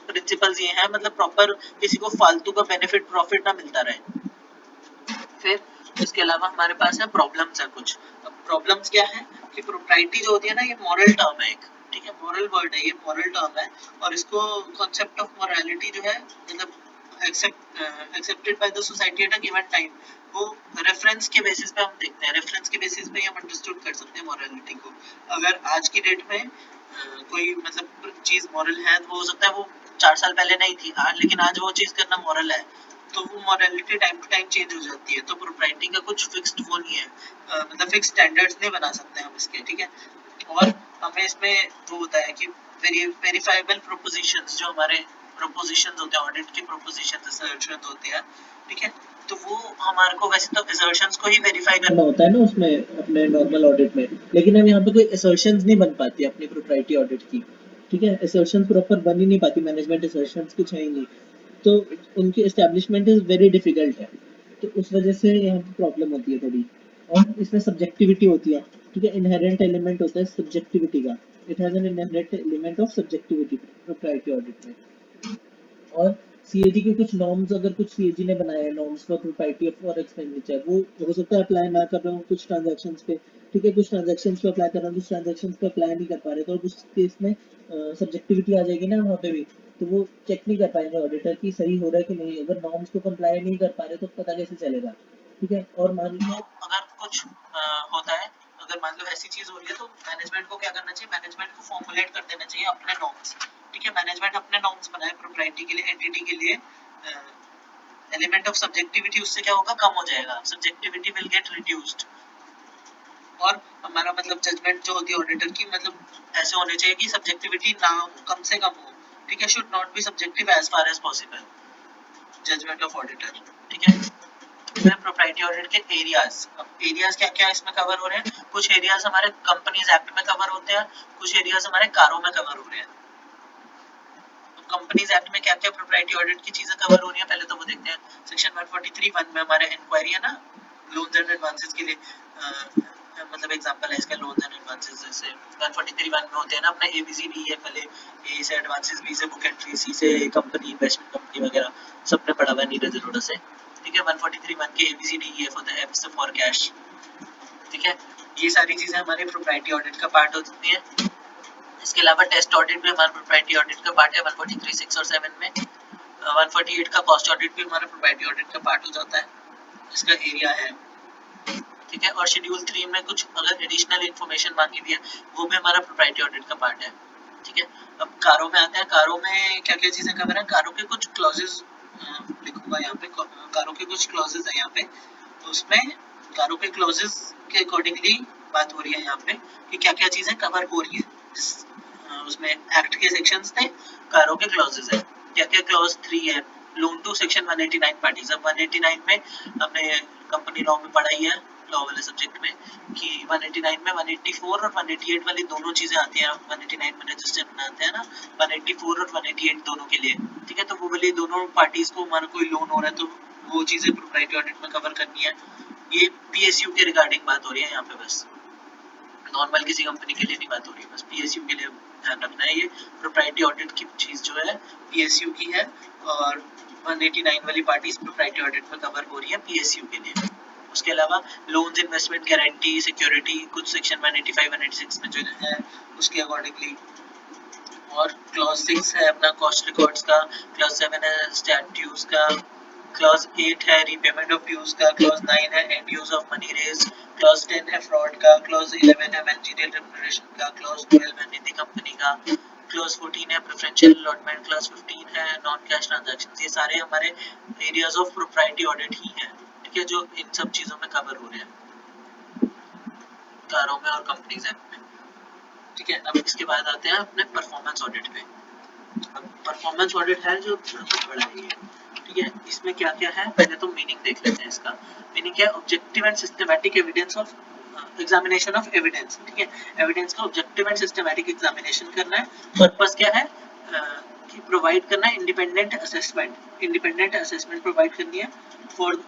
प्रिंसिपल्स ये है, मतलब प्रॉपर किसी को फालतू का बेनिफिट प्रॉफिट ना मिलता रहे। फिर इसके अलावा हमारे पास है प्रॉब्लम्स है कुछ। अब प्रॉब्लम्स क्या है कि प्रोप्राइटी जो होती है ना, ये मॉरल टर्म है एक। ठीक है, मॉरल वर्ड है, ये मॉरल टर्म है, और इसको कॉन्सेप्ट ऑफ मोरालिटी जो है मतलब accepted by the society at a given time, वो रेफरेंस के बेसिस पे हम देखते हैं, रेफरेंस के बेसिस पे हम अंडरस्टूड कर सकते हैं मोरालिटी को। अगर आज की डेट में कोई मतलब चीज मॉरल है तो हो सकता है वो 4 साल पहले नहीं थी, आज लेकिन आज वो चीज करना मॉरल है, तो वो morality time to time change हो जाती है। तो प्रोप्राइटी का कुछ फिक्स्ड वो नहीं है, मतलब फिक्स स्टैंडर्ड्स नहीं बना सकते हम इसके। ठीक है, और हमें इसमें वो होता है कि वेरीफाइबल प्रोपोजिशंस, जो हमारे प्रोपोजिशंस होते हैं ऑडिट के, प्रोपोजिशंस असर्शंस होते हैं। ठीक है, तो वो हमारे को वैसे तो असर्शंस को ही वेरीफाई करना होता है ना उसमें, अपने नॉर्मल ऑडिट में, लेकिन अब यहाँ पे कोई असर्शंस नहीं बन पाती अपनी प्रोप्राइटी ऑडिट की। ठीक है, असर्शंस प्रॉपर बन ही नहीं पाती, मैनेजमेंट असर्शंस कुछ है ही नहीं, तो उनकी एस्टेब्लिशमेंट इज वेरी डिफिकल्ट है। तो उस वजह से यहाँ पे प्रॉब्लम होती है थोड़ी, और इसमें सब्जेक्टिविटी होती है। ठीक है, इनहेरेंट एलिमेंट होता है सब्जेक्टिविटी का, it has an inherent element of subjectivity propriety audit में। और सीएजी के कुछ नॉर्म्स, अगर कुछ सीएजी ने बनाए हैं norms for propriety for expenditure, वो हो सकता है अप्लाई ना कर रहे हो कुछ ट्रांजैक्शंस पे। ठीक है, कुछ ट्रांजैक्शंस पे अप्लाई कर रहे हो, कुछ ट्रांजैक्शंस पे अप्लाई नहीं कर पा रहे, तो उस केस में सब्जेक्टिविटी आ जाएगी ना वहाँ पे भी, तो वो चेक नहीं कर पाएंगे ऑडिटर की सही हो रहा है कि नहीं। अगर नॉर्म्स को कंप्लाई नहीं कर पा रहे तो पता कैसे चलेगा। ठीक है, और मान लो अगर कुछ होता है, अगर मान लो ऐसी चीज हो रही है, तो मैनेजमेंट को क्या करना चाहिए, मैनेजमेंट को फॉर्मुलेट कर देना चाहिए अपने नॉर्म्स। ठीक है, मैनेजमेंट अपने नॉर्म्स बनाए प्रोप्राइटी के लिए, एंटिटी के लिए, एलिमेंट ऑफ सब्जेक्टिविटी उससे क्या होगा, कम हो जाएगा, सब्जेक्टिविटी विल गेट रिड्यूस्ड। और हमारा मतलब जजमेंट जो होती है ऑडिटर की, मतलब ऐसे होने चाहिए कि सब्जेक्टिविटी ना कम से कम हो। ठीक है, should not be subjective as far as possible, judgement of auditor. ठीक है, इसमें प्रोप्राइटरी ऑडिट के एरियाज, अब एरियाज क्या क्या इसमें कवर हो रहे हैं, कुछ एरियाज हमारे कंपनीज एक्ट में कवर होते हैं, कुछ एरियाज हमारे कारों में कवर हो रहे हैं। कंपनीज एक्ट में क्या क्या प्रोप्राइटरी ऑडिट की चीजें कवर हो रही है पहले तो वो देखते हैं। सेक्शन 143(1) में हमारे इंक्वायरी है ना, लोन्स एंड एडवांसेस के लिए, मतलब एग्जांपल है इसका लोन्स एंड एडवांसेस, जैसे 143(1) में होते हैं ना अपना ABCDEF वाले, ए से एडवांसेस, बी से बुक एंट्री, सी से कंपनी इन्वेस्टमेंट कंपनी वगैरह, सबने पढ़ा हुआ है नीरज अरोड़ा से, ठीक है। 143(1) के ABCDEF होता है, F से फॉर कैश, ठीक है। ये सारी चीजें हमारे प्रोप्राइटरी ऑडिट का पार्ट हो सकती है। इसके अलावा टेस्ट ऑडिट भी हमारा प्रोप्राइटरी ऑडिट का पार्ट है 143(6) और 7 में। 148 का कॉस्ट ऑडिट भी हमारा प्रोप्राइटरी ऑडिट का पार्ट हो जाता है, इसका एरिया है, ठीक है। और शेड्यूल 3 में कुछ अगर एडिशनल इन्फॉर्मेशन मांगी हुई है वो भी हमारा प्रोप्राइटरी ऑडिट का पार्ट है, ठीक है। अब कारों में आते हैं, कारों में क्या क्या चीजें कवर है, कारों के कुछ क्लॉजेस लिखूंगा यहाँ पे, कारों के कुछ क्लॉजेस है यहाँ पे, तो उसमें कारों के क्लॉजेस के अकॉर्डिंगली बात हो रही है यहाँ पे कि क्या क्या चीजें कवर हो रही है। उसमें एक्ट के सेक्शंस थे, कारों के क्लॉजेस है, क्या क्या क्लॉज 3 है, लोन टू सेक्शन 189 पार्टीज। अब 189 में हमने कंपनी लॉ में पढ़ा ही है, लॉ वाले सब्जेक्ट में, कि 189 में 184 और 188 वाली दोनों चीजें आती हैं। 189 में रजिस्टर बनाते हैं ना, 184 और 188 दोनों के लिए, ठीक है। तो वो वाली दोनों पार्टीज को हमारा कोई लोन हो रहा है तो वो चीजें प्रोप्राइटरी ऑडिट में कवर करनी है। ये PSU के रिगार्डिंग बात हो रही है यहाँ पे, बस नॉर्मल किसी कंपनी के लिए नहीं बात हो रही है, बस PSU के लिए ध्यान रखना है। ये प्रोप्राइटरी ऑडिट की चीज जो है PSU की है, और 189 वाली पार्टीज प्रोप्राइटरी ऑडिट में कवर हो रही है PSU के लिए। उसके अलावा लोन्स, इन्वेस्टमेंट गारंटी, सिक्योरिटी, कुछ सेक्शन 185 186 में जो है उसके अकॉर्डिंगली। और क्लॉज 6 है अपना कॉस्ट रिकॉर्ड्स का, क्लॉज 7 है स्टैम्प ड्यूज का, क्लॉज 8 है रीपेमेंट ऑफ ड्यूज का, क्लॉज 9 है end use of money raise, clause 10 है फ्रॉड का, क्लॉज 11 है मैनेजरियल रेम्युनरेशन का, क्लॉज 12 है निधि कंपनी का, क्लॉज 14 है प्रेफरेंशियल अलॉटमेंट, क्लॉज 15 है नॉन कैश ट्रांजैक्शंस। ये सारे हमारे एरियाज ऑफ प्रोप्राइटरी ऑडिट ही हैं, ठीक है, जो इन सब चीजों में कवर हो रहे हैं कारों में और कंपनीज एक्ट में, ठीक है। अब इसके बाद आते हैं अपने परफॉर्मेंस ऑडिट पे। अब परफॉर्मेंस ऑडिट है जो थोड़ा सा बड़ा है ये, ठीक है। इसमें क्या क्या है पहले तो मीनिंग देख लेते हैं इसका। मीनिंग क्या है, objective and systematic evidence of examination of evidence, ठीक है। एविडेंस का ऑब्जेक्टिव एंड सिस्टमैटिक एग्जामिनेशन करना है। पर्पस क्या है कि प्रोवाइड करना है independent assessment, independent assessment provide करनी है for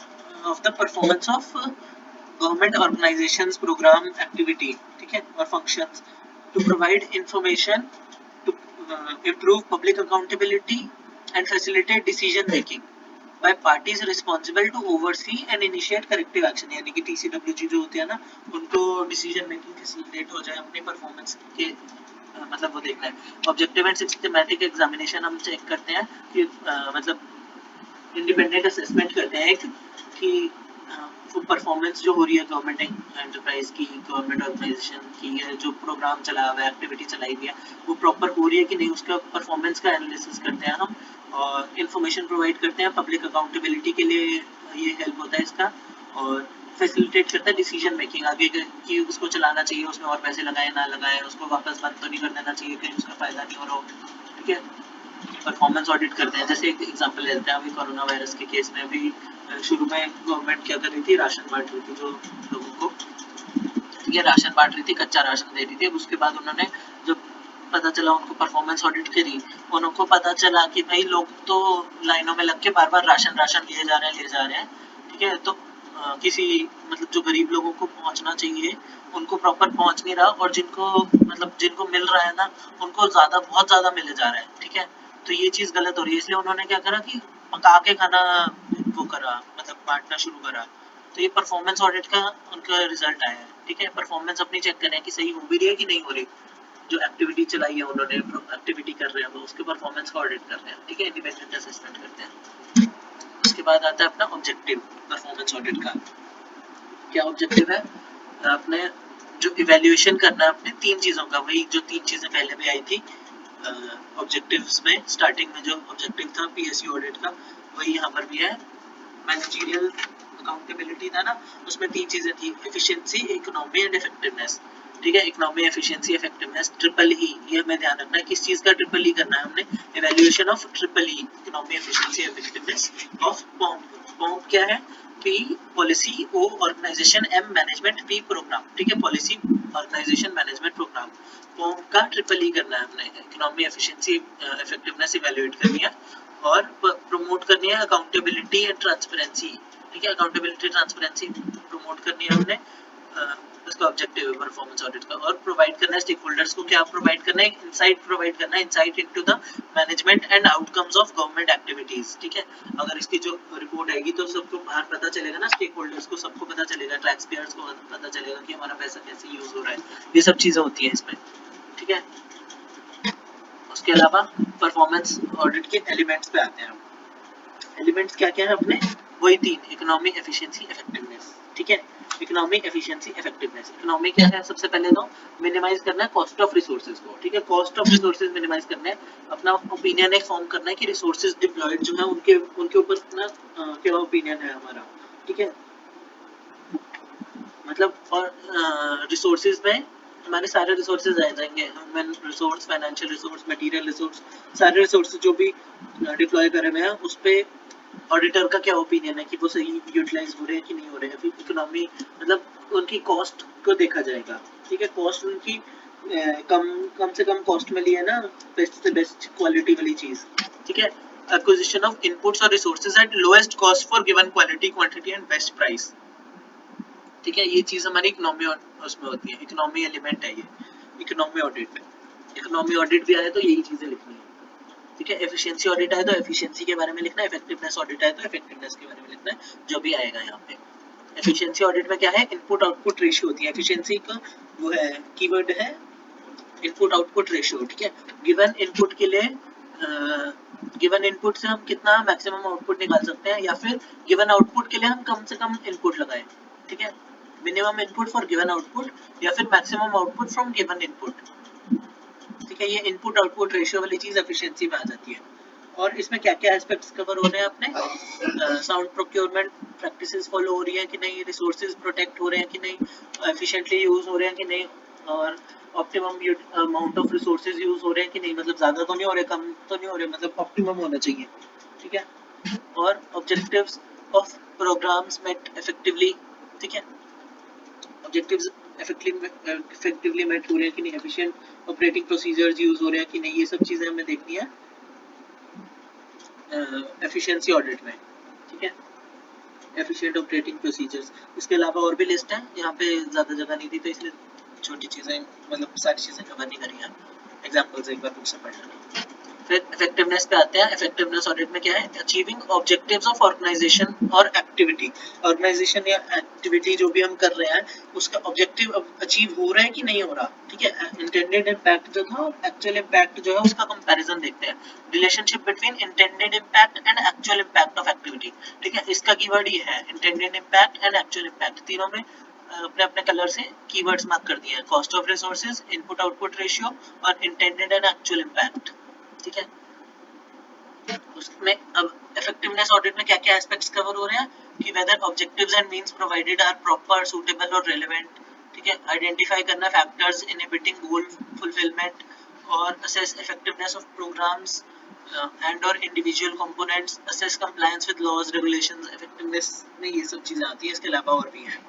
of the performance of government organisations, programme, activity, ठीक है, और functions, to provide information, to improve public accountability and facilitate decision making by parties responsible to oversee and initiate corrective action। यानी कि TCWG जो होते हैं ना, उनको डिसीजन मेकिंग फैसिलिटेट हो जाए अपनी परफॉर्मेंस के, मतलब वो देखना है। ऑब्जेक्टिव एंड सिस्टमैटिक एग्जामिनेशन हम चेक करते हैं कि मतलब इंडिपेंडेंट असेसमेंट करते हैं एक, कि वो परफॉर्मेंस जो हो रही है गवर्नमेंट एंटरप्राइज की, गवर्नमेंट ऑर्गेनाइजेशन की, है जो प्रोग्राम चला हुआ है, एक्टिविटी चलाई हुई है, वो प्रॉपर हो रही है कि नहीं, उसका परफॉर्मेंस का एनालिसिस करते हैं हम, और इन्फॉर्मेशन प्रोवाइड करते हैं पब्लिक अकाउंटेबिलिटी के लिए, ये हेल्प होता है इसका, और फैसिलिटेट करता है डिसीजन मेकिंग आगे कि उसको चलाना चाहिए, उसमें और पैसे लगाए ना लगाए, उसको वापस बंद तो नहीं कर देना चाहिए कहीं उसका फायदा नहीं हो रहा हो, ठीक है। परफॉर्मेंस ऑडिट करते हैं, जैसे एक एग्जांपल लेते हैं, अभी कोरोना वायरस के केस में भी शुरू में गवर्नमेंट क्या कर रही थी, राशन बांट रही थी जो लोगों को, ठीक है, राशन बांट रही थी, कच्चा राशन दे रही थी। अब उसके बाद उन्होंने जब पता चला, उनको परफॉर्मेंस ऑडिट करी, उनको पता चला कि भाई लोग तो लाइनों में लग के बार बार राशन लिए जा रहे हैं, ठीक है। तो किसी मतलब जो गरीब लोगों को पहुंचना चाहिए उनको प्रॉपर पहुंच नहीं रहा, और जिनको मतलब जिनको मिल रहा है ना, उनको बहुत ज्यादा मिले जा रहा है, ठीक है। तो ये चीज गलत हो रही है, इसलिए उन्होंने क्या करा कि पका के खाना वो करा, मतलब बांटना शुरू करा। तो ये परफॉर्मेंस ऑडिट का उनका रिजल्ट आया है, ठीक है। परफॉर्मेंस अपनी चेक करें कि सही हो भी रही है कि नहीं हो रही, जो एक्टिविटी चलाई है उन्होंने, एक्टिविटी कर रहे हैं वो, उसके परफॉर्मेंस का ऑडिट कर रहे हैं, ठीक है, इंडिपेंडेंट असेसमेंट करते हैं। उसके बाद आता है अपना ऑब्जेक्टिव परफॉर्मेंस ऑडिट का। क्या ऑब्जेक्टिव है अपने, जो इवैल्यूएशन करना है अपने तीन चीजों का, वही जो तीन चीजें पहले भी आई थी ऑब्जेक्टिव्स में, स्टार्टिंग में जो ऑब्जेक्टिव था PSU ऑडिट का, वही यहाँ पर भी है। मैनेजरियल अकाउंटेबिलिटी था ना, उसमें तीन चीजें थी, एफिशिएंसी, इकोनॉमी एंड इफेक्टिवनेस, ठीक है। Economy, efficiency, effectiveness, triple E, ये हमें ध्यान रखना है किस चीज का ट्रिपल ई करना है हमने, evaluation of triple E, economy, efficiency, effectiveness of POMP. POMP क्या है, P policy, O organisation, M management, P programme. ठीक है, पॉलिसी, ऑर्गेनाइजेशन, मैनेजमेंट, प्रोग्राम को का ट्रिपल ई करना है हमने। इकोनॉमी, एफिशिएंसी, इफेक्टिवनेस इवैल्यूएट करनी है और प्रमोट करनी है अकाउंटेबिलिटी एंड ट्रांसपेरेंसी। ठीक है, अकाउंटेबिलिटी ट्रांसपेरेंसी प्रमोट करनी है हमने। उसका ऑब्जेक्टिव है परफॉर्मेंस ऑडिट का। और प्रोवाइड करना है स्टेक होल्डर्स को, क्या प्रोवाइड करना है, इनसाइट प्रोवाइड करना है, insight into the management and outcomes of government activities. ठीक है, अगर इसकी जो रिपोर्ट आएगी तो सबको बाहर पता चलेगा ना, स्टेक होल्डर्स को सबको पता चलेगा, टैक्स पेयर्स को पता चलेगा कि हमारा पैसा कैसे यूज हो रहा है। ये सब चीजें होती हैं इसमें। ठीक है, उसके अलावा परफॉर्मेंस ऑडिट के एलिमेंट्स पे आते हैं। एलिमेंट्स क्या क्या है अपने, वही तीन, इकोनॉमी, एफिशिएंसी, इफेक्टिवनेस। ठीक है, इकोनॉमी, एफिशिएंसी, इफेक्टिवनेस। इकोनॉमी क्या है, सबसे पहले तो मिनिमाइज करना है कॉस्ट ऑफ रिसोर्सेज को। ठीक है, कॉस्ट ऑफ रिसोर्सेज मिनिमाइज करना है, अपना ओपिनियन एक फॉर्म करना है कि रिसोर्सेज डिप्लॉयड जो है उनके उनके ऊपर अपना क्या ओपिनियन है हमारा। ठीक है, मतलब और रिसोर्सेज में हमारे सारे रिसोर्सेज आ जाएंगे, human resource, financial resource, material resource, सारे रिसोर्सेज जो भी डिप्लॉय करे हुए हैं उस पे ऑडिटर का क्या ओपिनियन है कि वो सही यूटिलाइज हो रहे हैं कि नहीं हो रहे हैं। फिर इकोनॉमी मतलब उनकी कॉस्ट को देखा जाएगा। ठीक है, कॉस्ट उनकी कम कम से कम कॉस्ट में ली है ना, बेस्ट से बेस्ट क्वालिटी वाली चीज। ठीक है, एक्विजिशन ऑफ इनपुट्स और resources eight lowest cost for given quality, quantity and best price. ठीक है, ये चीज हमारी इकोनॉमी उसमें होती है, इकोनॉमी एलिमेंट है ये इकोनॉमी ऑडिट में। इकोनॉमी ऑडिट भी आए तो यही चीजें लिखनी है। ठीक है, एफिशिएंसी ऑडिट है तो एफिशिएंसी के बारे में लिखना है, इफेक्टिवनेस ऑडिट है तो इफेक्टिवनेस के बारे में लिखना है, जो भी आएगा यहाँ पे। एफिशिएंसी ऑडिट में क्या है, इनपुट आउटपुट रेशियो होती है। एफिशिएंसी का वो है कीवर्ड है इनपुट आउटपुट रेशियो। ठीक है, गिवन इनपुट के लिए गिवन इनपुट से हम कितना मैक्सिमम आउटपुट निकाल सकते हैं, या फिर गिवन आउटपुट के लिए हम कम से कम इनपुट लगाएं। ठीक है, minimum input for given output या फिर maximum output from given input. ठीक है, ये इनपुट आउटपुट रेशियो वाली चीज एफिशिएंसी में आ जाती है। और इसमें क्या क्या एस्पेक्ट्स कवर हो रहे हैं अपने, साउंड प्रोक्योरमेंट प्रैक्टिसेस फॉलो हो रही है कि नहीं, रिसोर्सेज प्रोटेक्ट हो रहे हैं कि नहीं, एफिशिएंटली यूज हो रहे हैं कि नहीं, और optimum amount of resources use हो रहे हैं कि नहीं, मतलब ज्यादा तो नहीं हो रहे, कम तो नहीं हो रहे, मतलब ऑप्टिमम होना चाहिए। ठीक है, और objectives of programmes met effectively. ठीक है, ऑब्जेक्टिव्स इफेक्टिवली मेट हो रहे हैं कि नहीं, एफिशिएंट ऑपरेटिंग प्रोसीजर्स यूज हो रहे हैं कि नहीं, ये सब चीजें हमें देखनी है एफिशिएंसी ऑडिट में। ठीक है, एफिशिएंट ऑपरेटिंग प्रोसीजर्स। इसके अलावा और भी लिस्ट है, यहाँ पे ज्यादा जगह नहीं दी तो इसलिए छोटी चीजें, मतलब सारी चीजें कवर नहीं करी है, एग्जांपल्स एक बार बुक से पढ़ लेना। फिर इफेक्टिवनेस पे आते हैं। इफेक्टिवनेस ऑडिट में क्या है, अचीविंग ऑब्जेक्टिव्स ऑफ ऑर्गेनाइजेशन और एक्टिविटी। ऑर्गेनाइजेशन या एक्टिविटी जो भी हम कर रहे हैं उसका ऑब्जेक्टिव अचीव हो रहा है कि नहीं हो रहा। ठीक है, इंटेंडेड इम्पैक्ट जो था, एक्चुअल इम्पैक्ट जो है उसका कंपैरिजन देखते हैं। Relationship between intended impact and actual impact of activity. ठीक है, इसका कीवर्ड ये है, intended impact and actual impact, तीनों में अपने अपने कलर से कीवर्ड्स मार्क कर दिए हैं, cost of resources, input output ratio और इंटेंडेड एंड एक्चुअल इम्पैक्ट। ठीक है, उसमें अब इफेक्टिवनेस ऑडिट में क्या क्या एस्पेक्ट्स कवर हो रहे हैं कि whether objectives and means provided are proper, suitable और रेलेवेंट। ठीक है, आइडेंटिफाई करना फैक्टर्स इनहिबिटिंग गोल फुलफिलमेंट और assess effectiveness of programmes and और individual components, assess compliance with laws regulations. Effectiveness में ये सब चीजें आती हैं, इसके अलावा और भी हैं,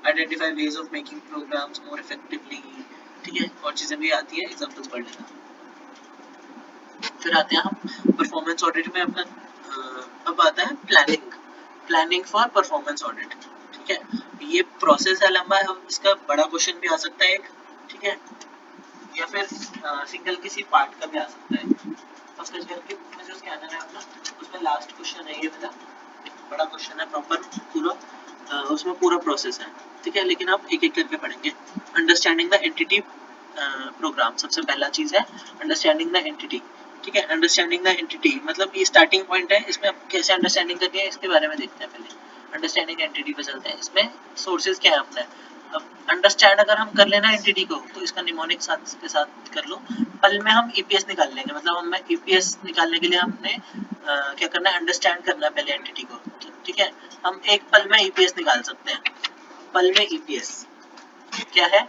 identify ways of making programmes more effectively. ठीक है, और चीजें भी आती हैं, एग्जांपल्स पढ़ लेना। फिर आते हैं हम परफॉर्मेंस ऑडिट में अपना, अब आता है planning, planning for performance audit. ठीक है, ये प्रोसेस है लंबा है, इसका बड़ा क्वेश्चन भी आ सकता है एक। ठीक है, या फिर सिंगल किसी पार्ट का भी आ सकता है। फर्स्ट करके बुक में जो स्कैनर है अपना, उसमें लास्ट क्वेश्चन है ये वाला, बड़ा क्वेश्चन है प्रॉपर पूरा, उसमें पूरा प्रोसेस है। ठीक है, लेकिन आप एक एक करके पढ़ेंगे। अंडरस्टैंडिंग द एंटिटी प्रोग्राम, सबसे पहला चीज है अंडरस्टैंडिंग द एंटिटी। ठीक है, अंडरस्टैंडिंग द एंटिटी मतलब ये स्टार्टिंग पॉइंट है, इसमें आप कैसे अंडरस्टैंडिंग करनी है इसके बारे में देखते हैं पहले। अंडरस्टैंडिंग एंटिटी पे चलते हैं। इसमें सोर्सेज क्या है अपने, अब अंडरस्टैंड अगर हम कर लेना एंटिटी को तो इसका निमोनिक साथ के साथ कर लो, पल में हम ईपीएस निकाल लेंगे, मतलब हमें ईपीएस निकालने के लिए हमने क्या करना है, अंडरस्टैंड करना है पहले एंटिटी को। ठीक है, हम एक पल में ईपीएस निकाल सकते हैं। पल में ईपीएस क्या है,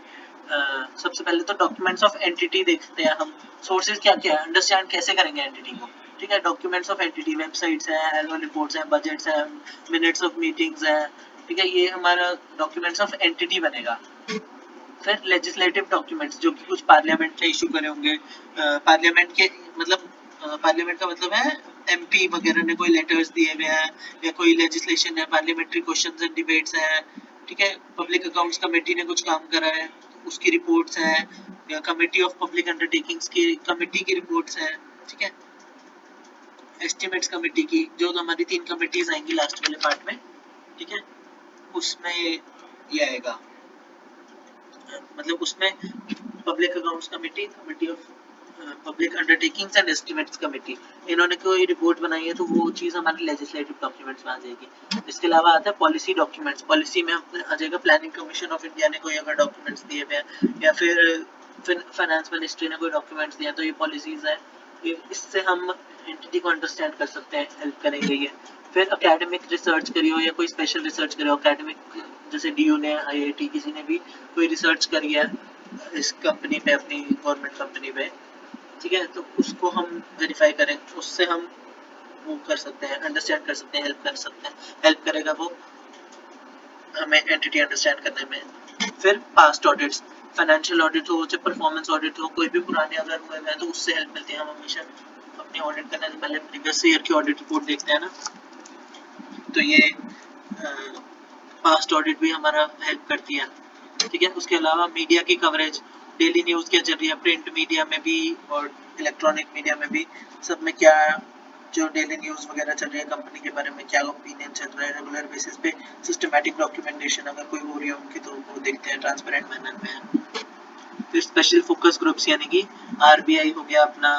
सबसे पहले तो डॉक्यूमेंट्स ऑफ एंटिटी देखते हैं हम, सोर्सेज क्या क्या है, अंडरस्टैंड कैसे करेंगे एंटिटी को। ठीक है। डॉक्यूमेंट्स ऑफ एंटिटी, वेबसाइट्स हैं, एनुअल रिपोर्ट्स हैं, बजट्स हैं, मिनट्स ऑफ मीटिंग्स हैं, ठीक है, ये हमारा डॉक्यूमेंट्स ऑफ एंटिटी बनेगा। फिर लेजिस्लेटिव डॉक्यूमेंट्स जो कि कुछ पार्लियामेंट ने इशू करे होंगे, पार्लियामेंट के मतलब पार्लियामेंट का मतलब है एमपी वगैरह ने कोई लेटर्स दिए हुए हैं या कोई लेजिस्लेशन है, पार्लियामेंट्री क्वेश्चंस एंड डिबेट्स हैं, ठीक है। पब्लिक अकाउंट्स कमेटी ने कुछ काम करा है, उसकी रिपोर्ट्स हैं, या कमेटी ऑफ पब्लिक अंडरटेकिंग्स की कमेटी की रिपोर्ट्स हैं, ठीक है। एस्टिमेट्स कमेटी की, जो तो हमारी 3 कमेटीज आएंगी लास्ट वाले पार्ट में, ठीक है, उसमें ये आएगा, मतलब उसमें public accounts committee, committee of public undertakings and estimates committee, इन्होंने कोई रिपोर्ट बनाई है तो वो चीज़ हमारे लेजिस्लेटिव डॉक्यूमेंट्स में आ जाएगी। इसके अलावा आता है पॉलिसी डॉक्यूमेंट्स, पॉलिसी में आ जाएगा प्लानिंग कमीशन ऑफ इंडिया ने कोई अगर डॉक्यूमेंट्स दिए हुए हैं, या फिर फाइनेंस मिनिस्ट्री ने कोई डॉक्यूमेंट्स दिए तो ये पॉलिसीज है, इससे हम एंटिटी को अंडरस्टैंड कर सकते हैं, हेल्प करेंगे ये। फिर एकेडमिक रिसर्च करी हो या कोई स्पेशल रिसर्च करी हो, एकेडमिक जैसे डीयू ने, आईआईटी किसी ने भी कोई रिसर्च करी है इस कंपनी पे, अपनी गवर्नमेंट कंपनी पे, ठीक है, तो उसको हम वेरीफाई करें, उससे हम वो कर सकते हैं, अंडरस्टैंड कर सकते हैं, हेल्प कर सकते हैं, हेल्प करेगा वो हमें एंटिटी अंडरस्टैंड करने में। फिर पास्ट ऑडिट्स, फाइनेंशियल ऑडिट हो चाहे परफॉर्मेंस ऑडिट हो, कोई भी पुराने अगर हुए हैं तो उससे हेल्प मिलती है। हम हमेशा अपनी ऑडिट करने से पहले प्रीवियस ईयर की ऑडिट रिपोर्ट देखते हैं ना, तो ये पास्ट ऑडिट भी हमारा हेल्प करती है, ठीक है। उसके अलावा मीडिया की कवरेज, डेली न्यूज़ क्या चल रही है प्रिंट मीडिया में भी और इलेक्ट्रॉनिक मीडिया में भी, सब में क्या जो डेली न्यूज़ वगैरह चल रही है कंपनी के बारे में, क्या ओपिनियन चल रहा है, रेगुलर बेसिस पे सिस्टमैटिक डॉक्यूमेंटेशन अगर कोई हो रही है उनकी तो वो देखते हैं ट्रांसपेरेंट मैनर में। फिर स्पेशल फोकस ग्रुप्स यानी कि आरबीआई हो गया अपना,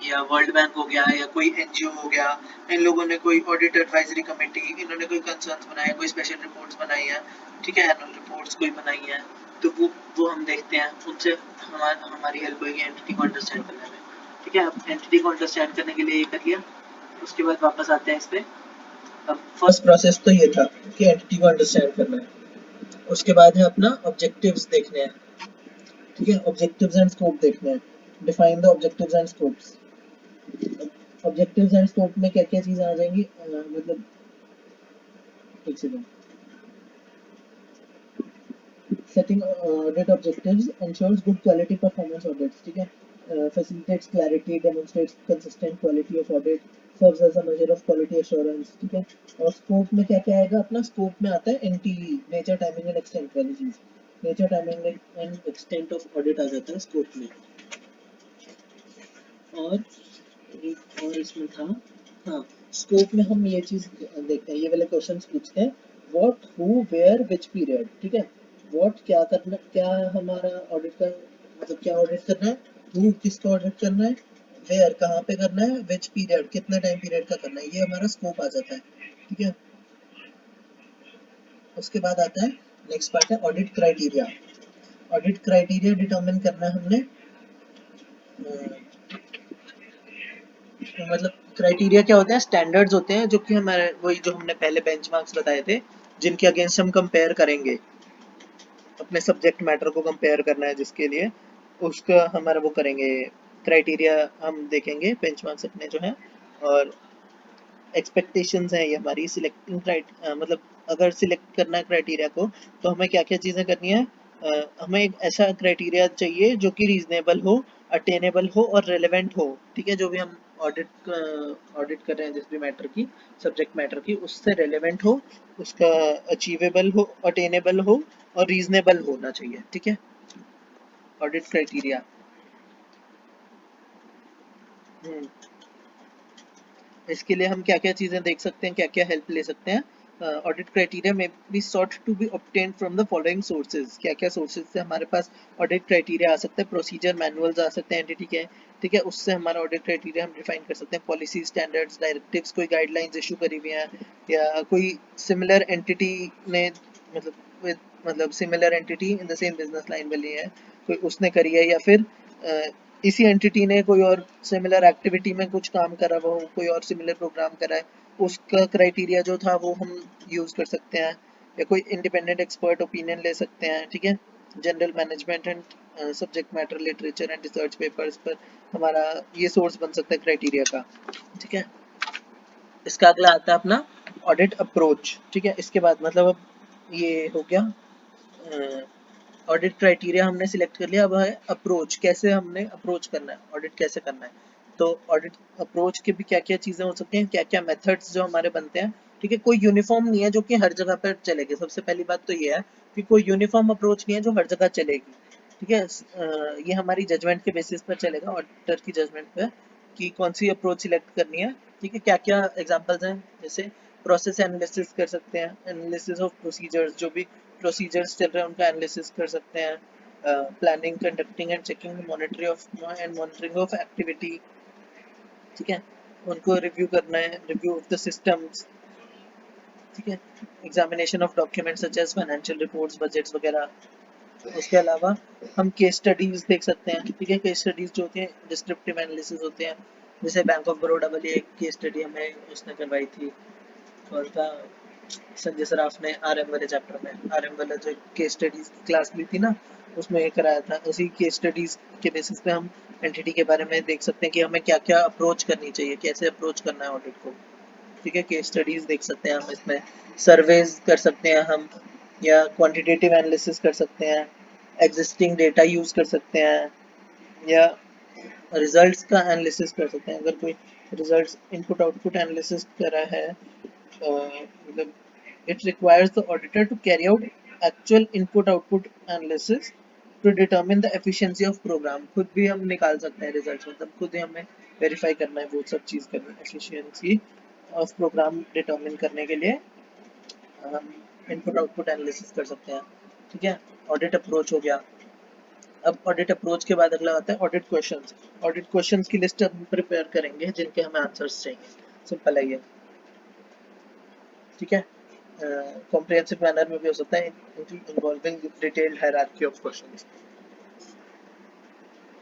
या वर्ल्ड बैंक हो गया, या कोई एनजीओ हो गया, इन लोगों ने कोई ऑडिट एडवाइजरी कमेटी, इन्होंने कोई कंसर्न्स बनाए, कोई स्पेशल रिपोर्ट्स बनाई है, ठीक है, एनुअल रिपोर्ट्स कोई बनाई है, तो वो हम देखते हैं, उनसे हमारी हेल्प होगी एंटिटी को अंडरस्टैंड करने में, ठीक है। अब एंटिटी को अंडरस्टैंड करने के लिए ये कर लिया, उसके बाद वापस आते हैं इस पे। अब फर्स्ट प्रोसेस तो ये था कि एंटिटी को अंडरस्टैंड करना है, उसके बाद है अपना ऑब्जेक्टिव्स देखने हैं, ठीक है, ऑब्जेक्टिव्स एंड स्कोप देखना है, define the objectives and scopes. Objectives and scope में क्या क्या चीजें आ जाएंगी, मतलब एक second, setting audit objectives ensures good quality performance audits, ठीक है, facilitates clarity, demonstrates consistent quality of audit, serves as a measure of quality assurance, ठीक है। और स्कोप में क्या क्या आएगा, अपना स्कोप में आता है NTE, nature timing and extent वाली चीज, nature timing and extent of audit आ जाता है स्कोप में। और एक और इसमें था, हाँ, स्कोप में हम ये चीज देखते हैं, ये वाले क्वेश्चंस पूछते हैं, what, who, where, which period, ठीक है। व्हाट क्या करना, क्या हमारा ऑडिट का मतलब क्या ऑडिट करना है, हु किसका ऑडिट करना है, वेयर कहाँ पे करना है, विच पीरियड कितने टाइम पीरियड का करना है, ये हमारा स्कोप आ जाता है, ठीक है। उसके बाद आता है नेक्स्ट पार्ट है audit criteria. Audit criteria determine करना है हमने, मतलब क्राइटेरिया क्या होते हैं, स्टैंडर्ड्स होते हैं जो कि हमारे वही जो हमने पहले बेंचमार्क्स बताए थे, जिनके अगेंस्ट हम कंपेयर करेंगे, अपने सब्जेक्ट मैटर को कंपेयर करना है जिसके लिए, उसका हमारा वो करेंगे, क्राइटेरिया हम देखेंगे बेंचमार्क्स अपने जो हैं। और एक्सपेक्टेशंस हैं ये हमारी सिलेक्टिंग मतलब अगर सिलेक्ट करना है क्राइटेरिया को तो हमें क्या क्या चीज़ें करनी है, हमें एक ऐसा क्राइटेरिया चाहिए जो कि रीजनेबल हो, अटेनेबल हो और रेलेवेंट हो, ठीक है। जो भी हम ऑडिट कर रहे हैं जिस भी मैटर की, सब्जेक्ट मैटर की, उससे रेलेवेंट हो, उसका अचीवेबल हो, अटेनेबल हो और रीजनेबल होना चाहिए, ठीक है, ऑडिट क्राइटेरिया। इसके लिए हम क्या क्या चीज़ें देख सकते हैं, क्या क्या हेल्प ले सकते हैं। ऑडिट क्राइटेरिया में be sought to be obtained from the following sources, क्या क्या सोर्सेज से हमारे पास ऑडिट क्राइटेरिया आ सकता है, प्रोसीजर मैनुअल्स आ सकते हैं एंटिटी के, ठीक है, उससे हमारा ऑडिट क्राइटेरिया हम डिफाइन कर सकते हैं, पॉलिसी, स्टैंडर्ड्स, डायरेक्टिव्स, कोई गाइडलाइंस इशू करी हुई हैं, या कोई सिमिलर एंटिटी ने मतलब similar entity in the same business line वाली है, कोई उसने करी है, या फिर इसी एंटिटी ने कोई और सिमिलर एक्टिविटी में कुछ काम करा हुआ हो, कोई और सिमिलर प्रोग्राम करा है, उसका क्राइटेरिया जो था वो हम यूज़ कर सकते हैं, या कोई इंडिपेंडेंट एक्सपर्ट ओपिनियन ले सकते हैं, ठीक है। General management and subject matter literature and research papers पर हमारा ये सोर्स बन सकता है क्राइटेरिया का। ठीक है, इसका अगला आता है अपना ऑडिट अप्रोच। ठीक है, इसके बाद मतलब अब ये हो गया ऑडिट क्राइटेरिया हमने सिलेक्ट कर लिया। अब है अप्रोच, कैसे हमने अप्रोच करना है, ऑडिट कैसे करना है। तो ऑडिट अप्रोच के भी क्या क्या चीजें हो सकती हैं, क्या क्या मेथड्स जो हमारे बनते हैं। ठीक है, कोई यूनिफॉर्म नहीं है जो कि हर जगह पर चलेगी। सबसे पहली बात तो ये है कि कोई यूनिफॉर्म अप्रोच नहीं है जो हर जगह चलेगी। ठीक है, ये हमारी जजमेंट के बेसिस पर चलेगा, ऑडिटर की जजमेंट पे कि कौन सी अप्रोच सिलेक्ट करनी है। ठीक है, क्या क्या एग्जांपल्स हैं, जैसे प्रोसेस एनालिसिस कर सकते हैं, एनालिसिस ऑफ प्रोसीजर्स, जो भी प्रोसीजर्स चल रहे हैं उनका एनालिसिस कर सकते हैं, planning conducting and checking monitoring of activity. ठीक है, उनको रिव्यू करना है, रिव्यू ऑफ द सिस्टम्स। ठीक है, examination of documents such as financial reports, budgets वगैरह। उसके अलावा हम केस स्टडीज देख सकते हैं। ठीक है, केस स्टडीज जो होती हैं डिस्क्रिप्टिव एनालिसिस होते हैं, जैसे बैंक ऑफ बड़ौदा वाली एक केस स्टडी हमें उसने करवाई थी, कौन था, संजय सराफ ने आरएम वाले चैप्टर में, आरएम वाला जो केस स्टडीज की क्लास ली थी ना, उसमें ये कराया था। उसी केस स्टडीज के बेसिस पे हम एंटिटी के बारे में देख सकते हैं कि हमें क्या क्या अप्रोच करनी चाहिए, कैसे अप्रोच करना है ऑडिट को। ठीक है, केस स्टडीज देख सकते हैं हम इसमें, सर्वेज कर सकते हैं हम, या क्वांटिटेटिव एनालिसिस कर सकते हैं, एग्जिस्टिंग डेटा यूज कर सकते हैं, या रिजल्ट्स का एनालिसिस कर सकते हैं। अगर कोई रिजल्ट्स इनपुट आउटपुट एनालिसिस करा है, मतलब it requires the auditor to carry out actual input output analysis to determine the efficiency of program। खुद भी हम निकाल सकते हैं रिजल्ट्स, मतलब खुद ही हमें वेरीफाई करना है, वो सब चीज करनी है, एफिशिएंसी ऑफ प्रोग्राम डिटरमिन करने के लिए हम इनपुट आउटपुट एनालिसिस कर सकते हैं। ठीक है, ऑडिट अप्रोच हो गया। अब ऑडिट अप्रोच के बाद अगला आता है ऑडिट क्वेश्चंस। ऑडिट क्वेश्चंस की लिस्ट हम प्रिपेयर करेंगे जिनके हमें आंसर्स चाहिए। सिंपल है ये। ठीक है, कॉम्प्रिहेंसिव मैनर में भी हो सकता है, involving detailed hierarchy of questions.